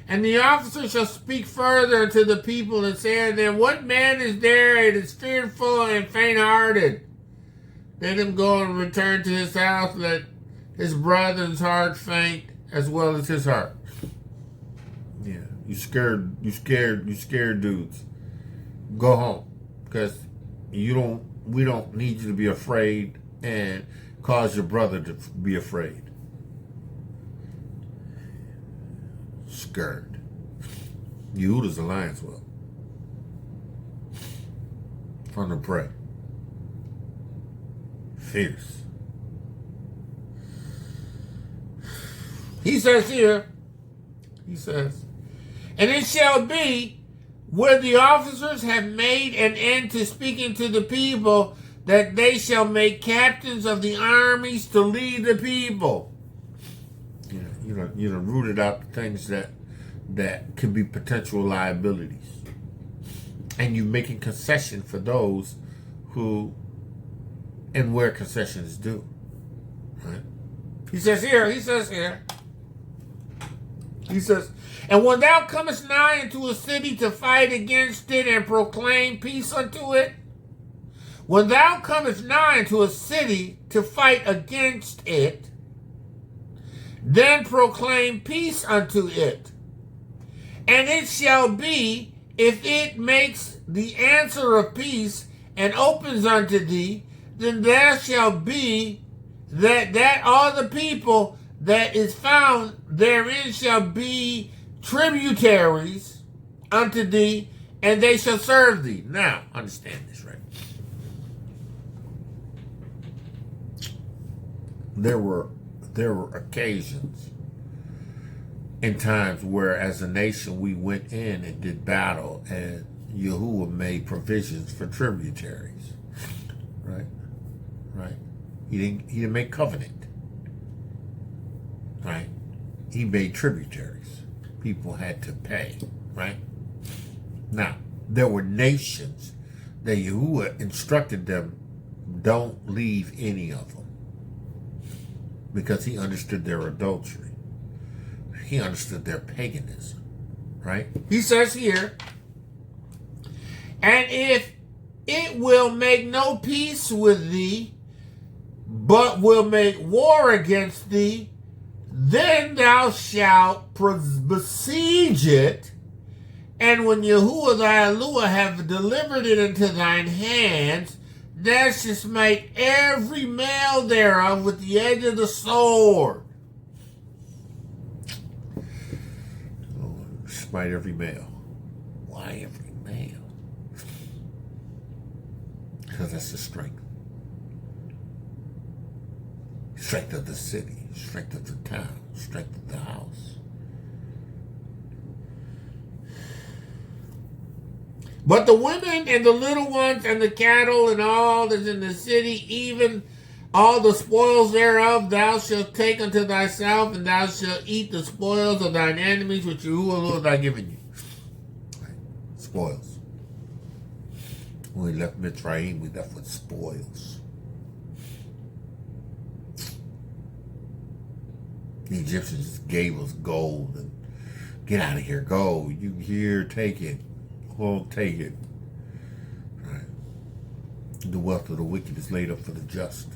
and the officer shall speak further to the people and say unto them, what man is there that is fearful and faint-hearted? Let him go and return to his house, let his brother's heart faint as well as his heart. Yeah, you scared dudes. Go home, because we don't need you to be afraid and cause your brother to be afraid. Scared. Yahuah's a lion's whelp. From the prey. Fierce. He says here, and it shall be, where the officers have made an end to speaking to the people, that they shall make captains of the armies to lead the people. Rooted out the things that could be potential liabilities. And you making concession for those who and where concessions due. Right? He says, and when thou comest nigh into a city to fight against it and proclaim peace unto it, when thou comest nigh into a city to fight against it, then proclaim peace unto it. And it shall be, if it makes the answer of peace and opens unto thee, then there shall be that all the people that is found therein shall be tributaries unto thee, and they shall serve thee. Now, understand this, right? There were occasions in times where, as a nation, we went in and did battle, and Yahuah made provisions for tributaries. Right? Right? He didn't make covenant. Right? He made tributaries. People had to pay. Right? Now, there were nations that Yahuah instructed them, don't leave any of them, because he understood their adultery. He understood their paganism. Right? He says here, and if it will make no peace with thee, but will make war against thee, then thou shalt besiege it, and when Yahuah thy Elohah have delivered it into thine hands, thou shalt smite every male thereof with the edge of the sword. Oh, smite every male. Why every male? Because that's the strength. Strength of the city, strength of the town, strength of the house. But the women and the little ones and the cattle and all that's in the city, even all the spoils thereof, thou shalt take unto thyself, and thou shalt eat the spoils of thine enemies which Yahuah thy given you. Right. Spoils. When we left Mitzrayim, we left with spoils. The Egyptians gave us gold and get out of here, go. You here, take it. Well, take it. Right. The wealth of the wicked is laid up for the just.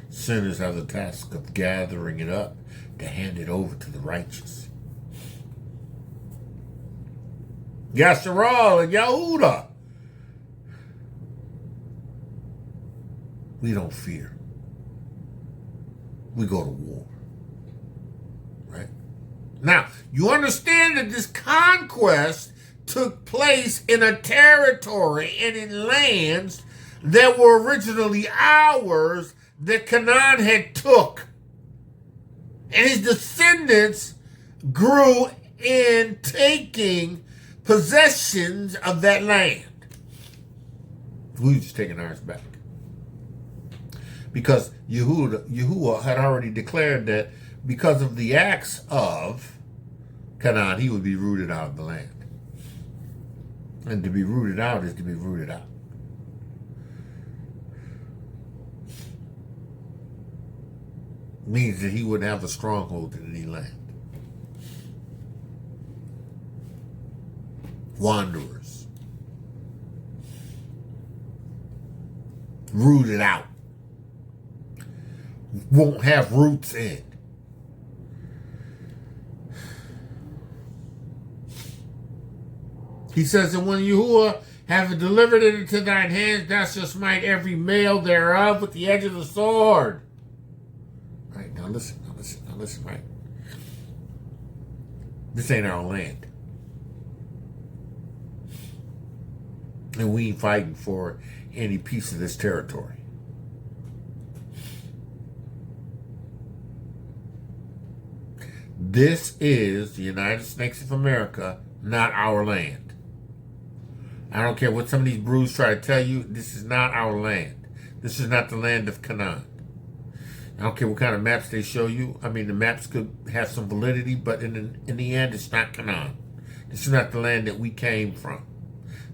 Sinners have the task of gathering it up to hand it over to the righteous. Yasharal and Yahudah. We don't fear. We go to war. Right? Now, you understand that this conquest took place in a territory and in lands that were originally ours that Canaan had took. And his descendants grew in taking possessions of that land. We were just taking ours back. Because Yahuah had already declared that because of the acts of Canaan, he would be rooted out of the land. And to be rooted out is to be rooted out. Means that he wouldn't have a stronghold in any land. Wanderers. Rooted out. Won't have roots in. He says, and when Yahuah have delivered it into thine hands, thou shalt smite every male thereof with the edge of the sword. Right, now listen, right? This ain't our land. And we ain't fighting for any piece of this territory. This is the United States of America, not our land. I don't care what some of these brews try to tell you. This is not our land. This is not the land of Canaan. I don't care what kind of maps they show you. I mean, the maps could have some validity, but in the end, it's not Canaan. This is not the land that we came from.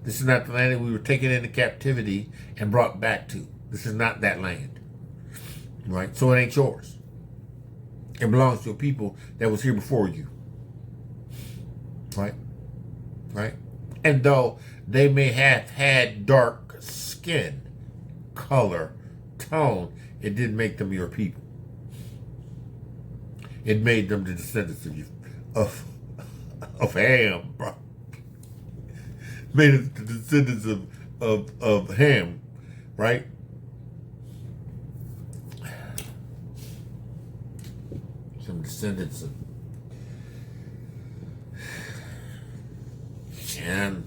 This is not the land that we were taken into captivity and brought back to. This is not that land. Right? So it ain't yours. It belongs to a people that was here before you. Right? Right? And though they may have had dark skin, color, tone, it didn't make them your people. It made them the descendants of Ham, bro. Made it the descendants of Ham, right? descendants of Shem.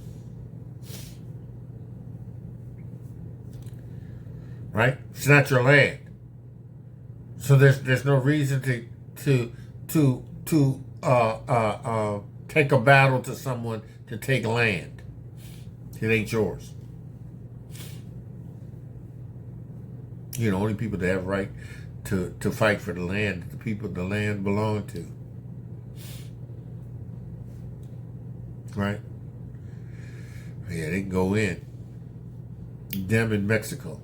Right? It's not your land. So there's no reason to take a battle to someone to take land. It ain't yours. You know, only people that have right to fight for the land, the people the land belong to. Right? Yeah, they can go in. Them in Mexico.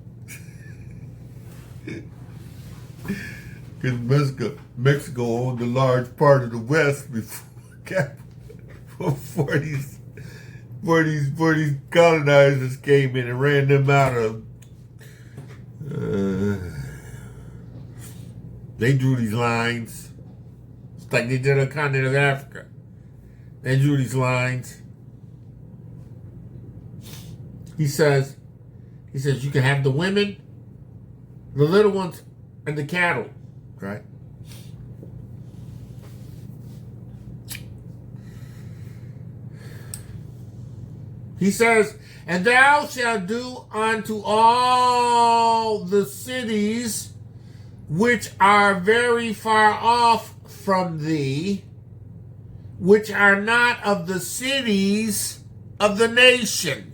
Because Mexico owned a large part of the West before these colonizers came in and ran them out of. They drew these lines. It's like they did on the continent of Africa. They drew these lines. He says you can have the women, the little ones, and the cattle. Right? He says, and thou shalt do unto all the cities which are very far off from thee, which are not of the cities of the nations.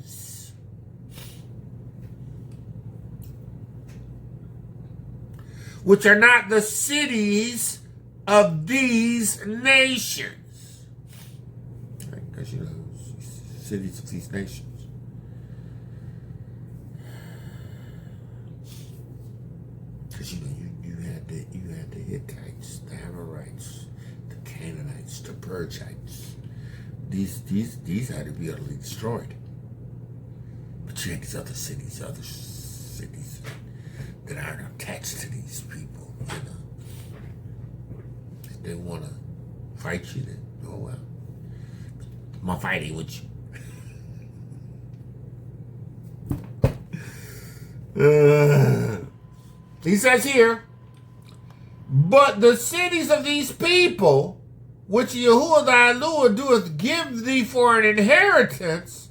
Which are not the cities of these nations. Right? Because, you know, cities of these nations. Because, you know, you had the Hittites, the Amorites, the Canaanites, the Perizzites. These had to be utterly destroyed. But you had these other cities that aren't attached to these people, you know. If they want to fight you, then, oh well. I'm fighting with you. He says here, but the cities of these people, which Yahuah thy Lord doeth give thee for an inheritance,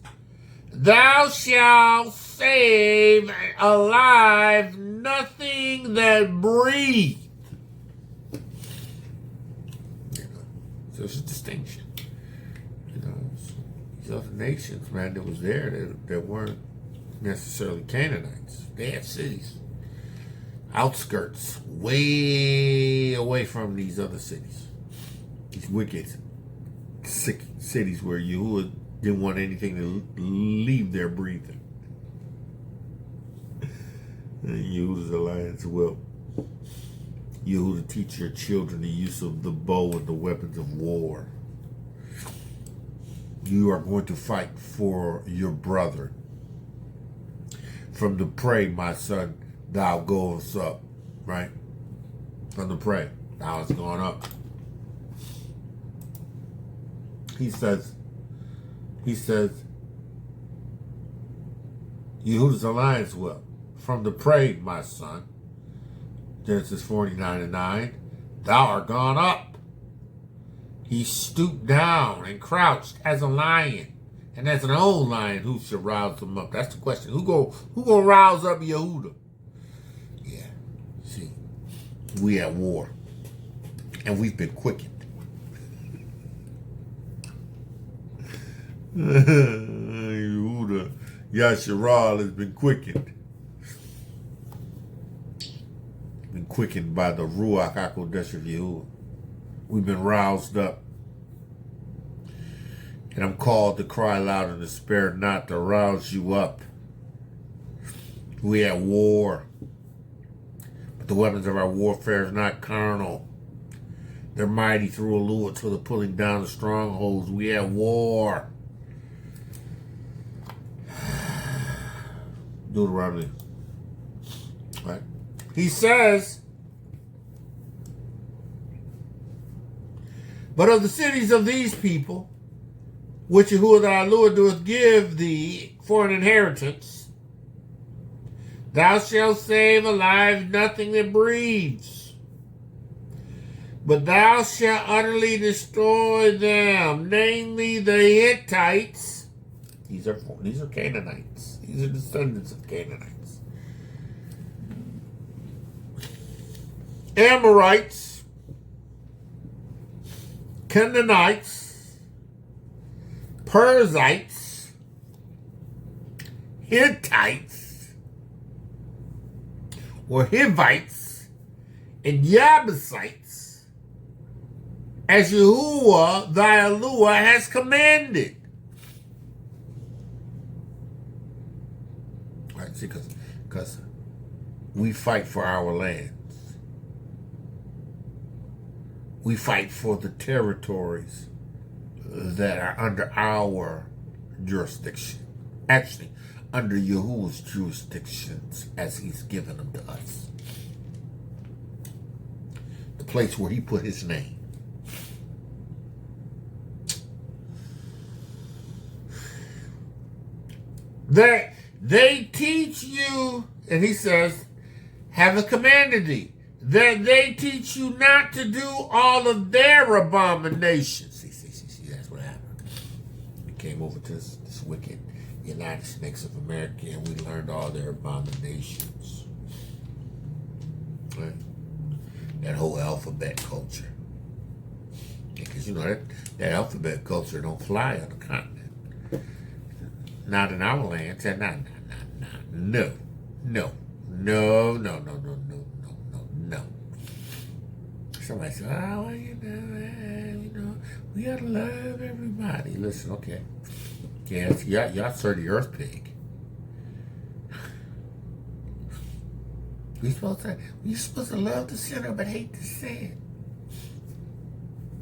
thou shalt save alive nothing that breathed. You know, so it's a distinction. You know, these other nations, man, that was there that weren't necessarily Canaanites. They had cities, outskirts, way away from these other cities. These wicked, sick cities where Yahuah didn't want anything to leave their breathing. And Yahuah's alliance will. Yahuah to teach your children the use of the bow and the weapons of war. You are going to fight for your brother. From the prey, my son, thou goest up. Right? From the prey, thou hast gone up. He says, Yahuah's alliance will. From the prey, my son, Genesis 49:9, thou art gone up. He stooped down and crouched as a lion, and as an old lion, who shall rouse him up? That's the question. Who gonna rouse up Yahuah? Yeah, see, we at war, and we've been quickened. Yahuah, Yasharal has been quickened. Been quickened by the Ruach HaKodesh of Yahuah. We've been roused up. And I'm called to cry loud and to spare not, to rouse you up. We at war. But the weapons of our warfare is not carnal. They're mighty through Yahuah to the pulling down the strongholds. We at war. Deuteronomy. Right? He says, but of the cities of these people, which Yahuah thy Lord doeth give thee for an inheritance, thou shalt save alive nothing that breathes. But thou shalt utterly destroy them, namely the Hittites. These are Canaanites. These are descendants of Canaanites. Amorites, Canaanites, Perizzites, Hittites, or Hivites, and Jebusites, as Yahuah thy Elohayka has commanded. Right, see, because we fight for our lands. We fight for the territories that are under our jurisdiction. Actually, under Yahuwah's jurisdictions as he's given them to us. The place where he put his name. They teach you, and he says, have a commanded thee, that they teach you not to do all of their abominations. See, that's what happened. We came over to this wicked United States of America, and we learned all their abominations. Right? That whole alphabet culture. Because you know that alphabet culture don't fly on the continent. Not in our land. Said no. Somebody said, oh, well, you know, we gotta love everybody. Listen, okay. Yes, y'all serve the earth pig. We're supposed to love the sinner but hate the sin.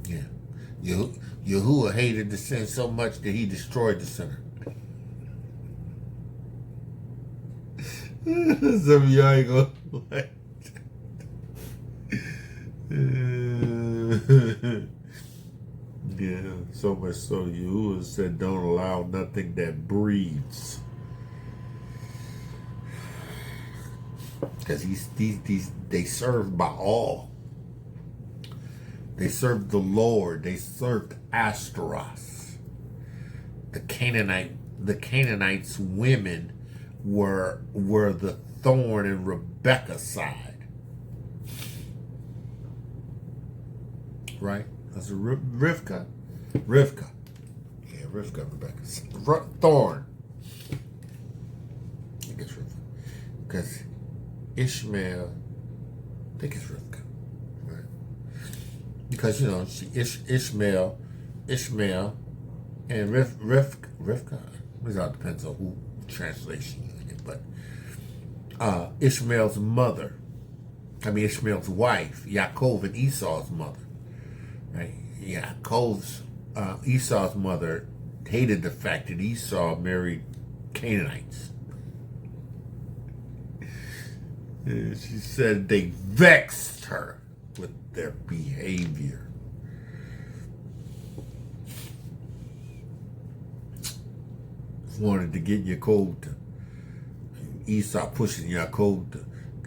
Yeah. Yahuah hated the sin so much that he destroyed the sinner. Some of y'all ain't gonna like yeah, so much so Yahuah said don't allow nothing that breathes. Because they served Baal. They served the Lord. They served Ashtaroth. The Canaanites women were the thorn in Rebekah's side. Right? That's Rivka. Yeah, Rebekah. Thorn. I think it's Rivka. Because Ishmael, I think it's Rivka. Right? Because, you know, Ishmael, and Rivka, it all depends on who translation you get, but Ishmael's wife, Yaakov and Esau's mother. Right? Esau's mother hated the fact that Esau married Canaanites. She said they vexed her with their behavior. Wanted to get Yaakov to, Esau pushing Yaakov to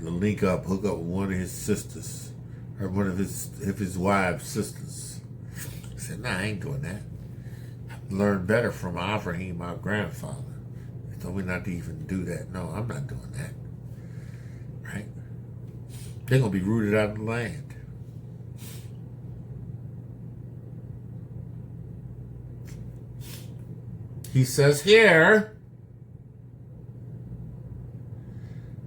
link up, hook up with one of his sisters, or one of his wives' sisters. He said, nah, I ain't doing that. I learned better from Abraham, my grandfather. He told me not to even do that. No, I'm not doing that. Right? They're going to be rooted out of the land. He says here,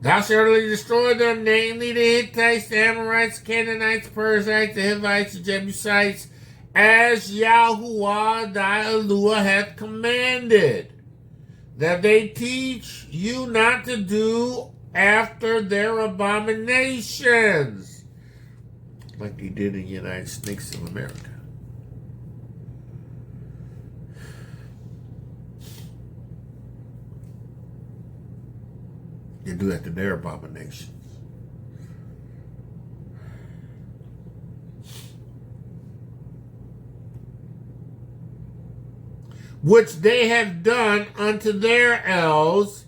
thou shalt utterly destroy them, namely the Hittites, the Amorites, the Canaanites, the Perizzites, the Hivites, the Jebusites, as Yahuah thy Elohayka hath commanded, that they teach you not to do after their abominations, like they did in the United States of America. They do that to their abominations. Which they have done unto their elves,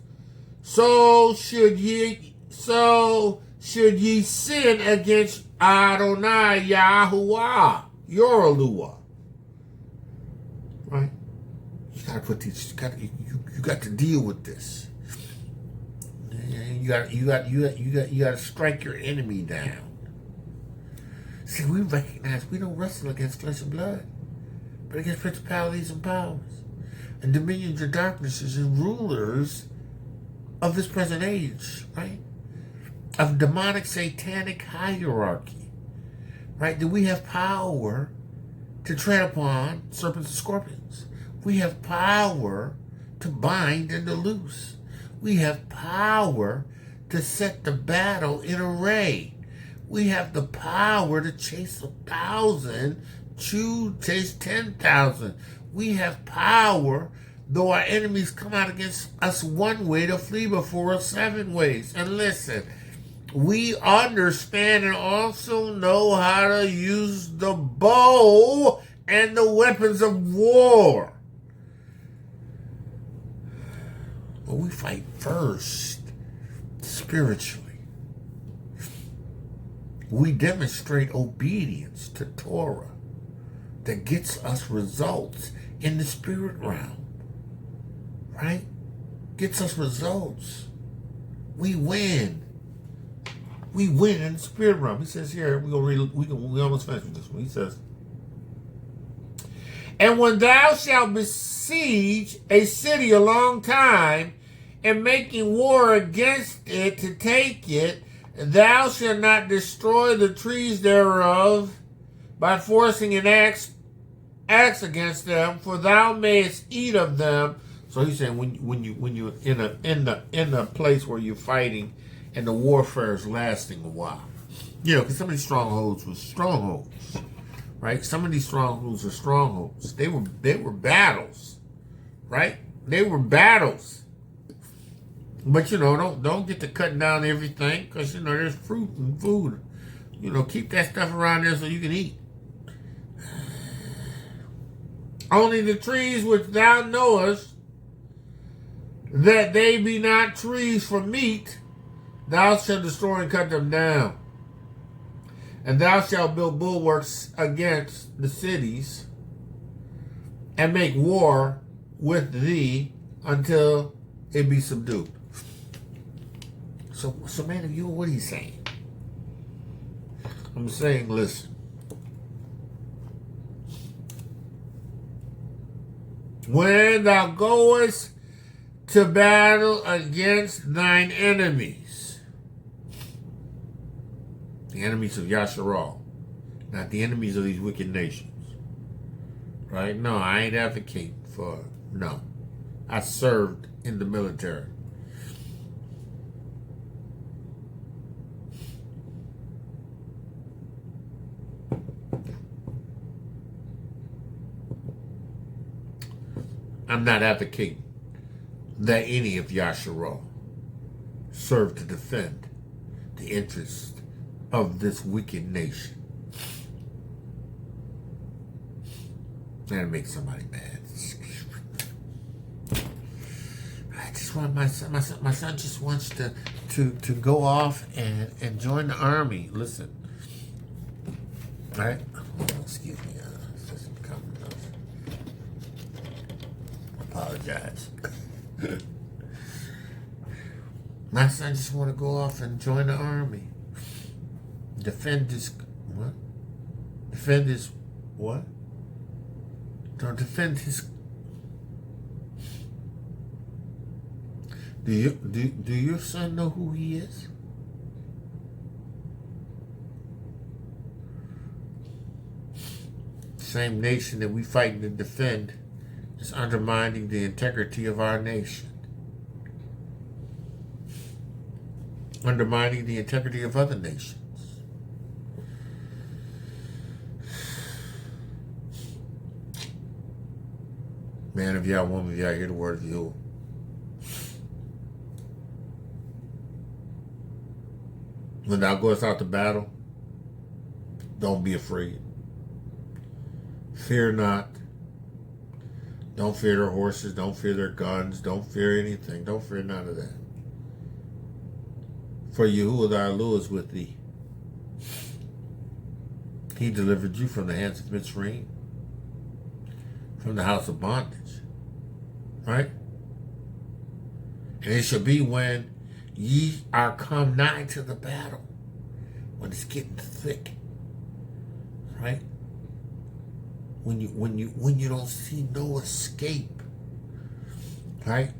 so should ye sin against Adonai Yahuah, your Eluah. Right? You gotta put these. You got to deal with this. You got to strike your enemy down. See, we recognize we don't wrestle against flesh and blood, but against principalities and powers, and dominions of darknesses and rulers of this present age, right? Of demonic satanic hierarchy, right? That we have power to tread upon serpents and scorpions. We have power to bind and to loose. We have power to set the battle in array. We have the power to chase 1,000, chase 10,000. We have power, though our enemies come out against us one way, to flee before us 7 ways. And listen, we understand and also know how to use the bow and the weapons of war. But we fight first spiritually. We demonstrate obedience to Torah that gets us results in the spirit realm. Right? Gets us results. We win. We win in the spirit realm. He says here, we almost finished with this one. He says, and when thou shalt besiege a city a long time, and making war against it to take it, thou shalt not destroy the trees thereof by forcing an axe against them, for thou mayest eat of them. So he's saying when you're in a place where you're fighting and the warfare is lasting a while, because some of these strongholds were strongholds, right? Some of these strongholds are strongholds. They were battles, right? They were battles. But don't get to cutting down everything, because there's fruit and food. Keep that stuff around there so you can eat. Only the trees which thou knowest that they be not trees for meat, thou shalt destroy and cut them down. And thou shalt build bulwarks against the cities, and make war with thee until it be subdued. So man of you, what are you saying? I'm saying, listen. When thou goest to battle against thine enemies, the enemies of Yasharal, not the enemies of these wicked nations, right? No, I ain't advocating for, no. I served in the military. I'm not advocating that any of Yasharal serve to defend the interests of this wicked nation. That'll make somebody mad. I just want my son just wants to go off and join the army. Listen. All right? Excuse me. Apologize. My son just want to go off and join the army. Defend his what? Defend his what? Don't defend his. Do your son know who he is? Same nation that we fighting to defend is undermining the integrity of our nation. Undermining the integrity of other nations. Man of Yah, woman of Yah, hear the word of Yahuah. When thou goest out to battle, don't be afraid. Fear not. Don't fear their horses. Don't fear their guns. Don't fear anything. Don't fear none of that. For Yahuah thy Elohim is with thee. He delivered you from the hands of Mitzrayim, from the house of bondage, right? And it shall be when ye are come nigh to the battle, when it's getting thick, right? When you don't see no escape, right?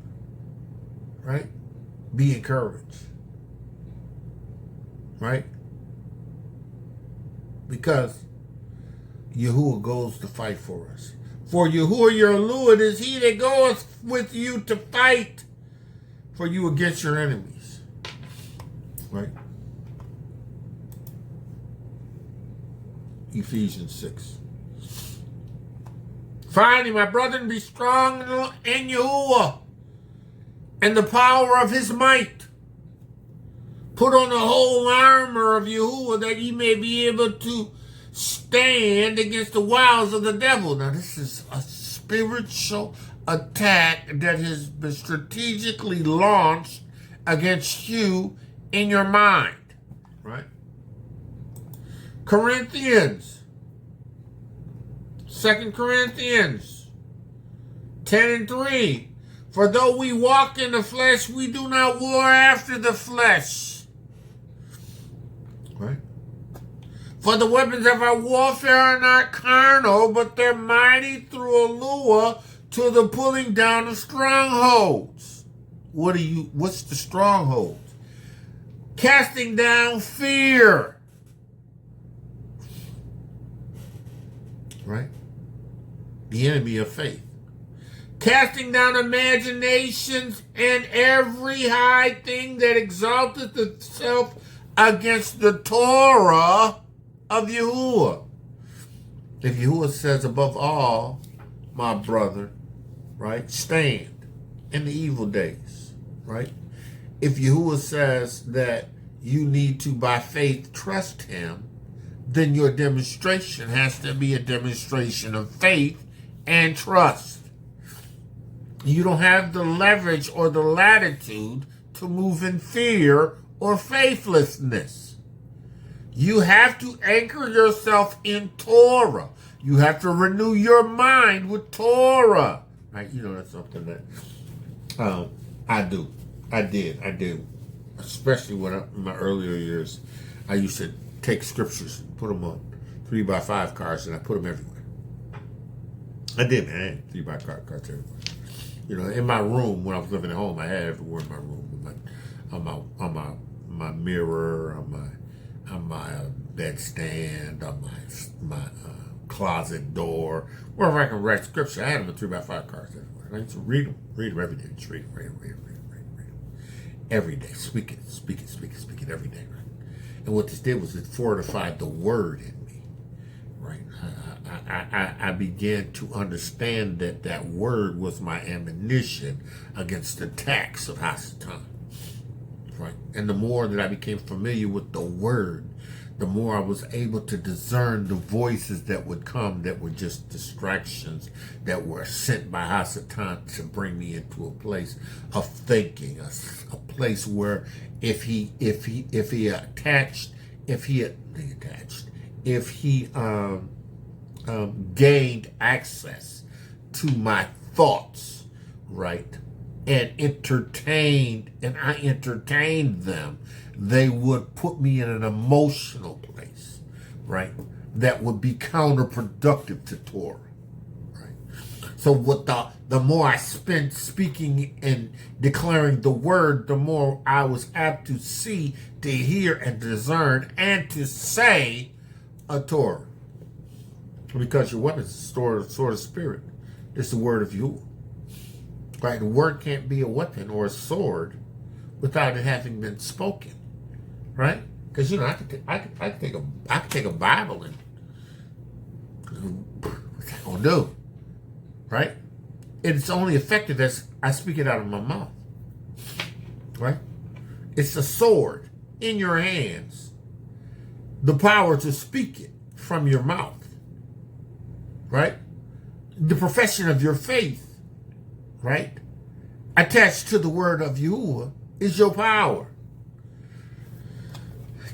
Right? Be encouraged, right? Because Yahuah goes to fight for us. For Yahuah your Lord is he that goeth with you to fight for you against your enemies. Right? Ephesians 6. Finally, my brethren, be strong in Yahuah and the power of his might. Put on the whole armor of Yahuah that ye may be able to stand against the wiles of the devil. Now, this is a spiritual attack that has been strategically launched against you in your mind, right? Corinthians, 2 Corinthians 10:3. For though we walk in the flesh, we do not war after the flesh. Right? For the weapons of our warfare are not carnal, but they're mighty through Yahuah to the pulling down of strongholds. What's the stronghold? Casting down fear. Right? The enemy of faith. Casting down imaginations and every high thing that exalteth itself against the Torah of Yahuah. If Yahuah says, above all, my brother, right, stand in the evil days, right? If Yahuah says that you need to, by faith, trust him, then your demonstration has to be a demonstration of faith and trust. You don't have the leverage or the latitude to move in fear or faithlessness. You have to anchor yourself in Torah. You have to renew your mind with Torah. Right? You know, that's something that I do. I did. Especially when in my earlier years, I used to take scriptures and put them on 3x5 cards, and I put them everywhere. I did, man. I had 3x5 cards everywhere. You know, in my room when I was living at home, I had everywhere in my room, on my mirror, on my bedstand, on my closet door, wherever I can write scripture. I had them in 3x5 cards everywhere. And I used to read them every day. Just read them every day. Speak it every day. Right? And what this did was it fortified the word in me. Right? I began to understand that word was my ammunition against the attacks of Hasatan. Right? And the more that I became familiar with the word, the more I was able to discern the voices that would come that were just distractions that were sent by Hasatan to bring me into a place of thinking, a place where if he gained access to my thoughts, right, and I entertained them, they would put me in an emotional place, right, that would be counterproductive to Torah, right? So what the more I spent speaking and declaring the word, the more I was apt to see, to hear, and discern, and to say a Torah. Because your weapon is the sword of spirit. It's the word of Yahuah. Right? The word can't be a weapon or a sword without it having been spoken. Right? Because I could take a Bible and what's that gonna do? Right? It's only effective as I speak it out of my mouth. Right? It's a sword in your hands. The power to speak it from your mouth. Right? The profession of your faith, right, attached to the word of Yahuah is your power.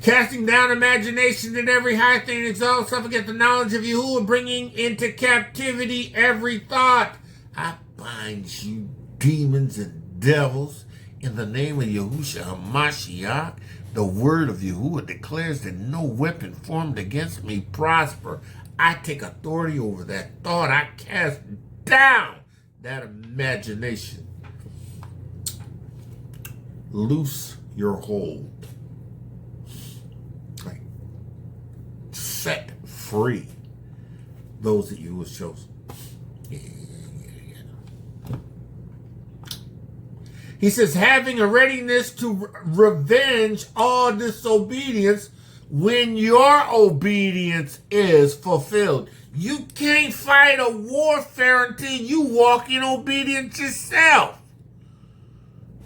Casting down imagination and every high thing exalts itself against the knowledge of Yahuah, bringing into captivity every thought. I bind you, demons and devils, in the name of Yahushua HaMashiach. The word of Yahuah declares that no weapon formed against me prosper. I take authority over that thought. I cast down that imagination. Loose your hold. Right. Set free those that you have chosen. He says, having a readiness to revenge all disobedience when your obedience is fulfilled. You can't fight a warfare until you walk in obedience yourself.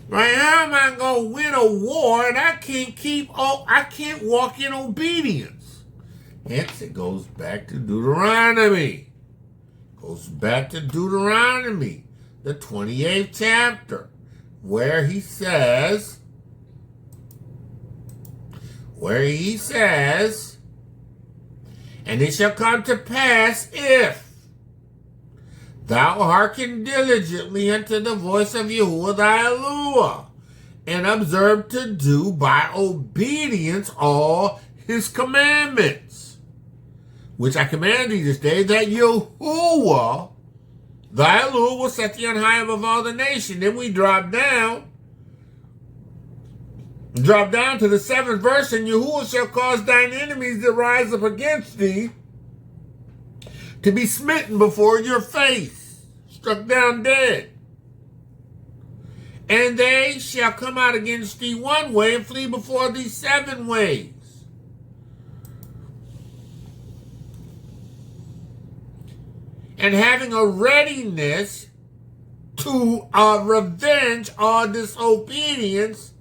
Right? How am I going to win a war and I can't walk in obedience? Hence, it goes back to Deuteronomy. Goes back to Deuteronomy, the 28th chapter. Where he says, and it shall come to pass if thou hearken diligently unto the voice of Yahuah thy Elohayka, and observe to do by obedience all his commandments, which I command thee this day, that Yahuah thy Elohayka will set thee on high above all the nation. Then we drop down to the 7th verse, and Yahuah shall cause thine enemies to rise up against thee, to be smitten before your face, struck down dead. And they shall come out against thee one way and flee before thee 7 ways. And having a readiness to revenge all disobedience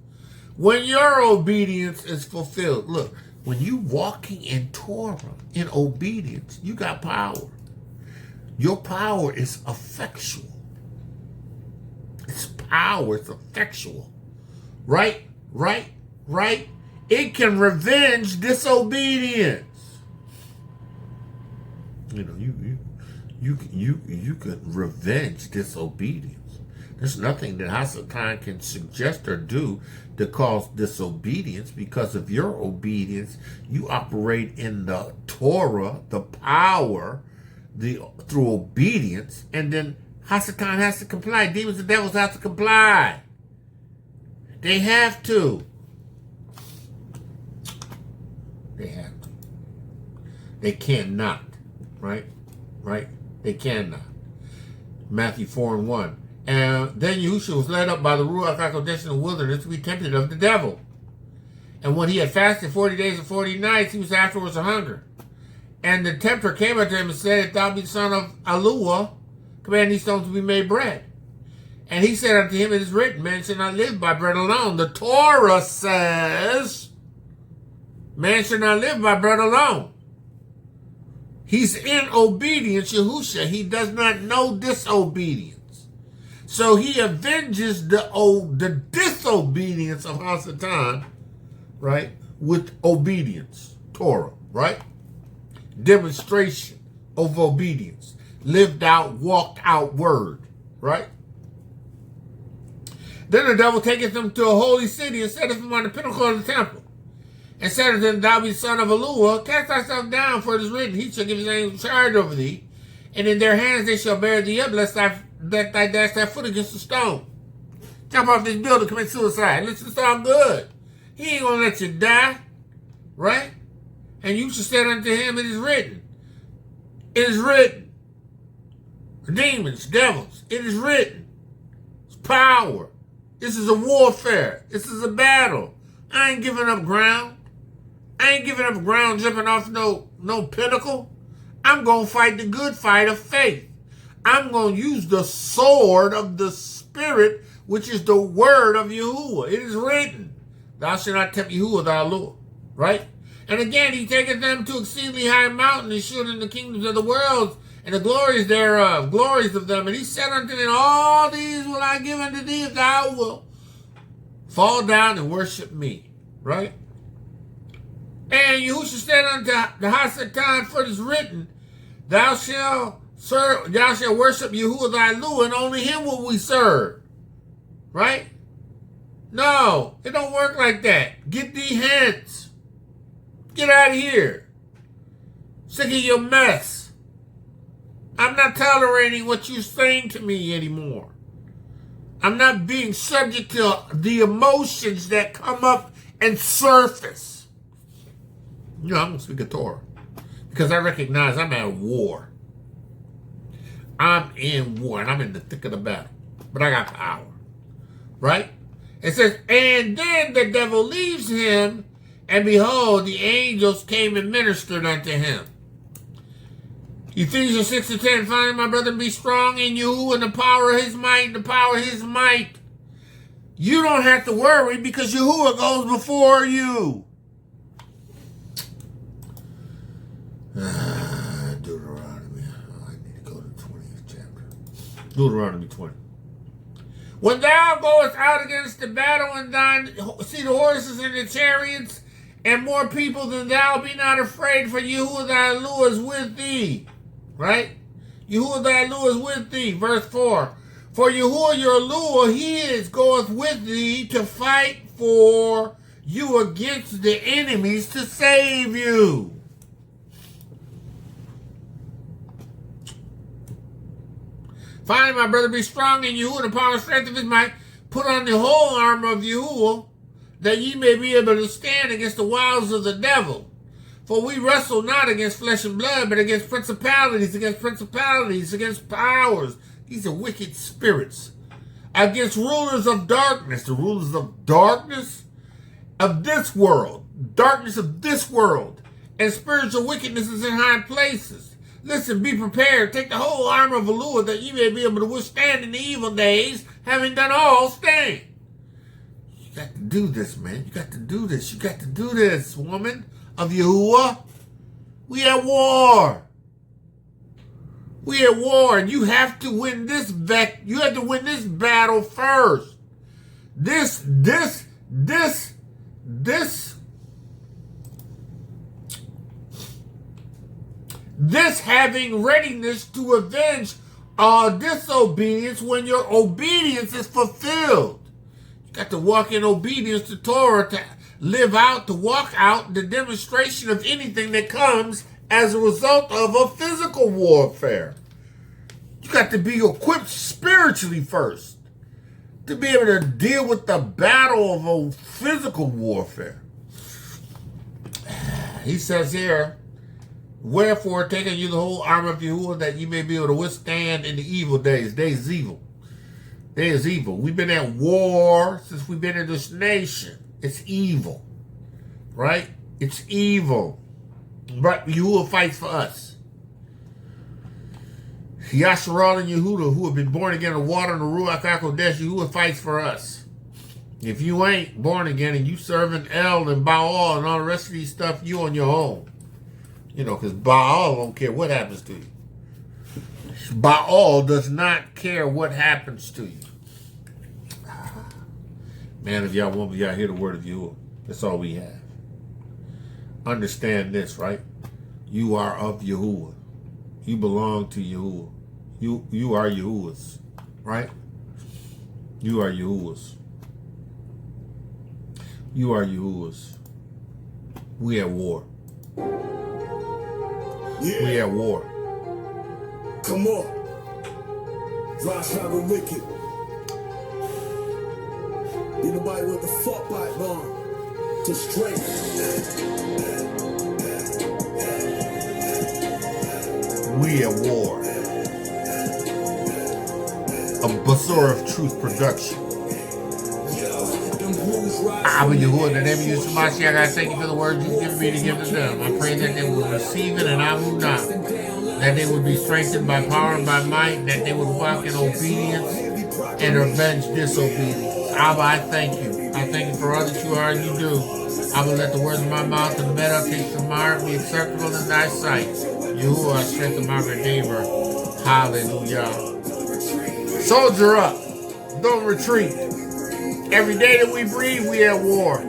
when your obedience is fulfilled. Look, when you walking in Torah, in obedience, you got power. Your power is effectual. It's power, it's effectual. Right? It can revenge disobedience. You know, you could revenge disobedience. There's nothing that Hasatan can suggest or do to cause disobedience, because of your obedience. You operate in the Torah, the power, through obedience, and then Hasatan has to comply. Demons and devils have to comply. They have to. They have to. They cannot. Right? They cannot. Matthew 4:1. And then Yahushua was led up by the Ruach HaKodesh in the wilderness to be tempted of the devil. And when he had fasted 40 days and 40 nights, he was afterwards a hunger. And the tempter came unto him and said, if thou be the son of Yahuah, command these stones to be made bread. And he said unto him, it is written, man shall not live by bread alone. The Torah says, man shall not live by bread alone. He's in obedience, Yahushua. He does not know disobedience. So he avenges the disobedience of Hasatan, right, with obedience, Torah, right? Demonstration of obedience. Lived out, walked out word, right? Then the devil taketh him to a holy city and setteth him on the pinnacle of the temple. And said unto him, thou be son of Yahuah, cast thyself down, for it is written, he shall give his angels charge over thee, and in their hands they shall bear thee up, lest thou dash thy foot against a stone. Jump off this building, commit suicide. Listen, sound good. He ain't gonna let you die, right? And you shall say unto him, it is written. It is written. Demons, devils, it is written. It's power. This is a warfare. This is a battle. I ain't giving up ground. I ain't giving up ground jumping off no pinnacle. I'm going to fight the good fight of faith. I'm going to use the sword of the Spirit, which is the word of Yahuah. It is written, thou shalt not tempt Yahuah thy Lord. Right? And again, he taketh them to exceedingly high mountain, and shewed in the kingdoms of the world, and the glories thereof, glories of them. And he said unto them, all these will I give unto thee, if thou wilt fall down and worship me. Right? And Yahushua said unto the Hasatan, for it is written, thou shalt worship Yahuah thy Elohayka, and only him will we serve. Right? No, it don't work like that. Get thee hence. Get out of here. Sick of your mess. I'm not tolerating what you're saying to me anymore. I'm not being subject to the emotions that come up and surface. I'm going to speak of Torah. Because I recognize I'm at war. I'm in war, and I'm in the thick of the battle. But I got power. Right? It says, and then the devil leaves him, and behold, the angels came and ministered unto him. Ephesians 6:10, finally, my brother, be strong in you and the power of his might, the power of his might. You don't have to worry because Yahuah goes before you. Deuteronomy. I need to go to the 20th chapter. Deuteronomy 20. When thou goest out against the battle and see the horses and the chariots and more people than thou, be not afraid, for Yahuah thy Elohayka is with thee. Right? Yahuah thy Elohayka is with thee. Verse 4. For Yahuah your Elohayka, he goeth with thee to fight for you against the enemies to save you. Finally, my brother, be strong in Yahuah, the power and strength of his might. Put on the whole armor of Yahuah, that ye may be able to stand against the wiles of the devil. For we wrestle not against flesh and blood, but against principalities, against powers. These are wicked spirits. Against rulers of darkness, the rulers of darkness of this world, darkness of this world, and spiritual wickednesses in high places. Listen, be prepared. Take the whole armor of Yahuah, that ye may be able to withstand in the evil days, having done all, stand. You got to do this, man. You got to do this. You got to do this, woman of Yahuah. We at war. We at war, and you have to win this you have to win this battle first. This having readiness to avenge disobedience when your obedience is fulfilled. You got to walk in obedience to Torah, to live out, to walk out the demonstration of anything that comes as a result of a physical warfare. You got to be equipped spiritually first to be able to deal with the battle of a physical warfare. He says here, wherefore take you the whole armor of Yahuah, that you may be able to withstand in the evil days. Days evil. Day is evil. We've been at war since we've been in this nation. It's evil. Right? It's evil. But Yahuah fights for us. Yasharal and Yehuda, who have been born again of water and the Ruach HaKodesh, Yahuah fights for us. If you ain't born again and you serving El and Baal and all the rest of these stuff, you on your own. You know, because Baal don't care what happens to you. Baal does not care what happens to you. Man, if y'all want me, y'all hear the word of Yahuah. That's all we have. Understand this, right? You are of Yahuah. You belong to Yahuah. You are Yahuah's, right? You are Yahuah's. You are Yahuah's. We at war. Yeah. We at war. Come on. Drive out the wicked. Ain't nobody with the fuck by long. To straight. We at war. A Basor of Truth production. Abba Yahuah, in the name of Yeshua Mashiach, I thank you for the words you've given me to give to them. I pray that they will receive it and I will not. That they would be strengthened by power and by might. That they would walk in obedience and revenge disobedience. Abba, I thank you. I thank you for all that you are and you do. I will let the words of my mouth and the meditation of my heart be acceptable in thy sight. Yahuah, strength of my Redeemer. Hallelujah. Soldier up. Don't retreat. Every day that we breathe, we at war.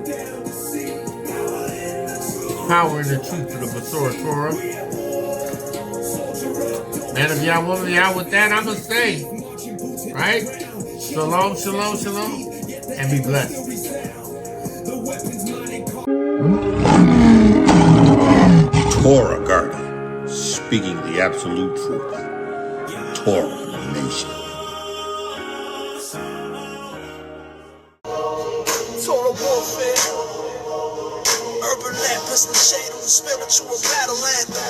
power and the truth of the Masorah Torah. Man of Yah, woman of Yah, with that, I'm going to say, right? Shalom, shalom, shalom, and be blessed. Torah Garden, speaking the absolute truth. Torah Nation. Torah warfare. Urban land, pistol shade on the spiritual battle anthem.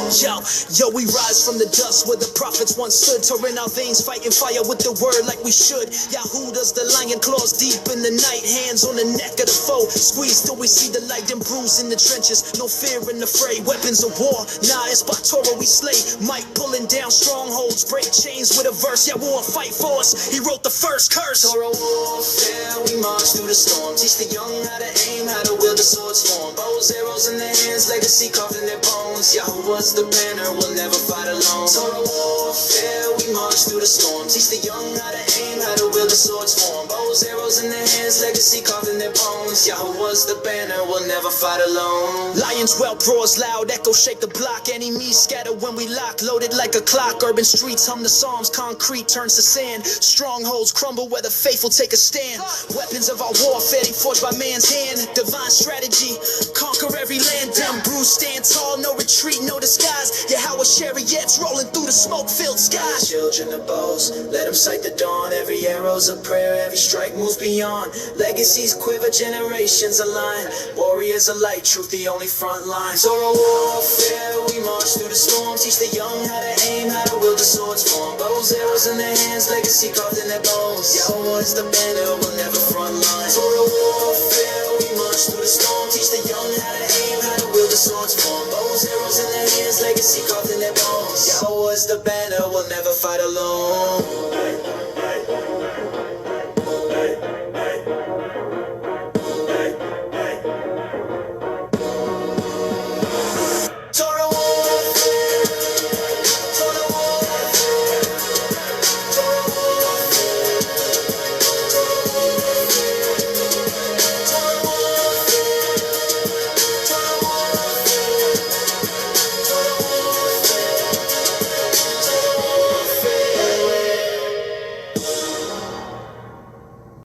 Yo, we rise from the dust where the prophets once stood, touring our veins, fighting fire with the word like we should. Yahuah does the lion claws deep in the night, hands on the neck of the foe, squeeze till we see the light and bruise in the trenches. No fear in the fray, weapons of war, nah, it's by Torah we slay. Might pulling down strongholds, break chains with a verse. Yahuah fight for us, he wrote the first curse. Torah warfare, we march through the storm, teach the young how to aim, how to wield the sword's form. Bows, arrows in their hands, legacy carved in their bones. Yahuah's the banner, we'll never fight alone. Torah warfare, we march through the storm, teach the young how to aim, how to wield the sword's form. Bows, arrows in their hands, legacy carved in their bones. Yahuah's the banner, we'll never fight alone. Lions whelp, roars loud, echo shake the block. Enemies scatter when we lock, loaded like a clock. Urban streets hum the psalms, concrete turns to sand. Strongholds crumble where the faithful take a stand. Weapons of our warfare, they forged by man's hand. Divine strategy, conquer every land. Dumb bruise, stand tall, no retreat, no disguise. Yahuah chariots rolling through the smoke-filled sky. Children of bows, let them sight the dawn. Every arrow's a prayer, every strike moves beyond. Legacies quiver, generations align. Warriors of light, truth the only front line. Torah warfare, we march through the storm, teach the young how to aim, how to wield the sword's form. Bows, arrows in their hands, legacy carved in their bones. Yahuah is the banner, we'll never front line. Torah warfare, we march through the storm, teach the young how to aim, how to wield the sword's form. Bows, arrows in their hands, legacy carved in their bones. Yahuah is the banner, we'll never fight alone.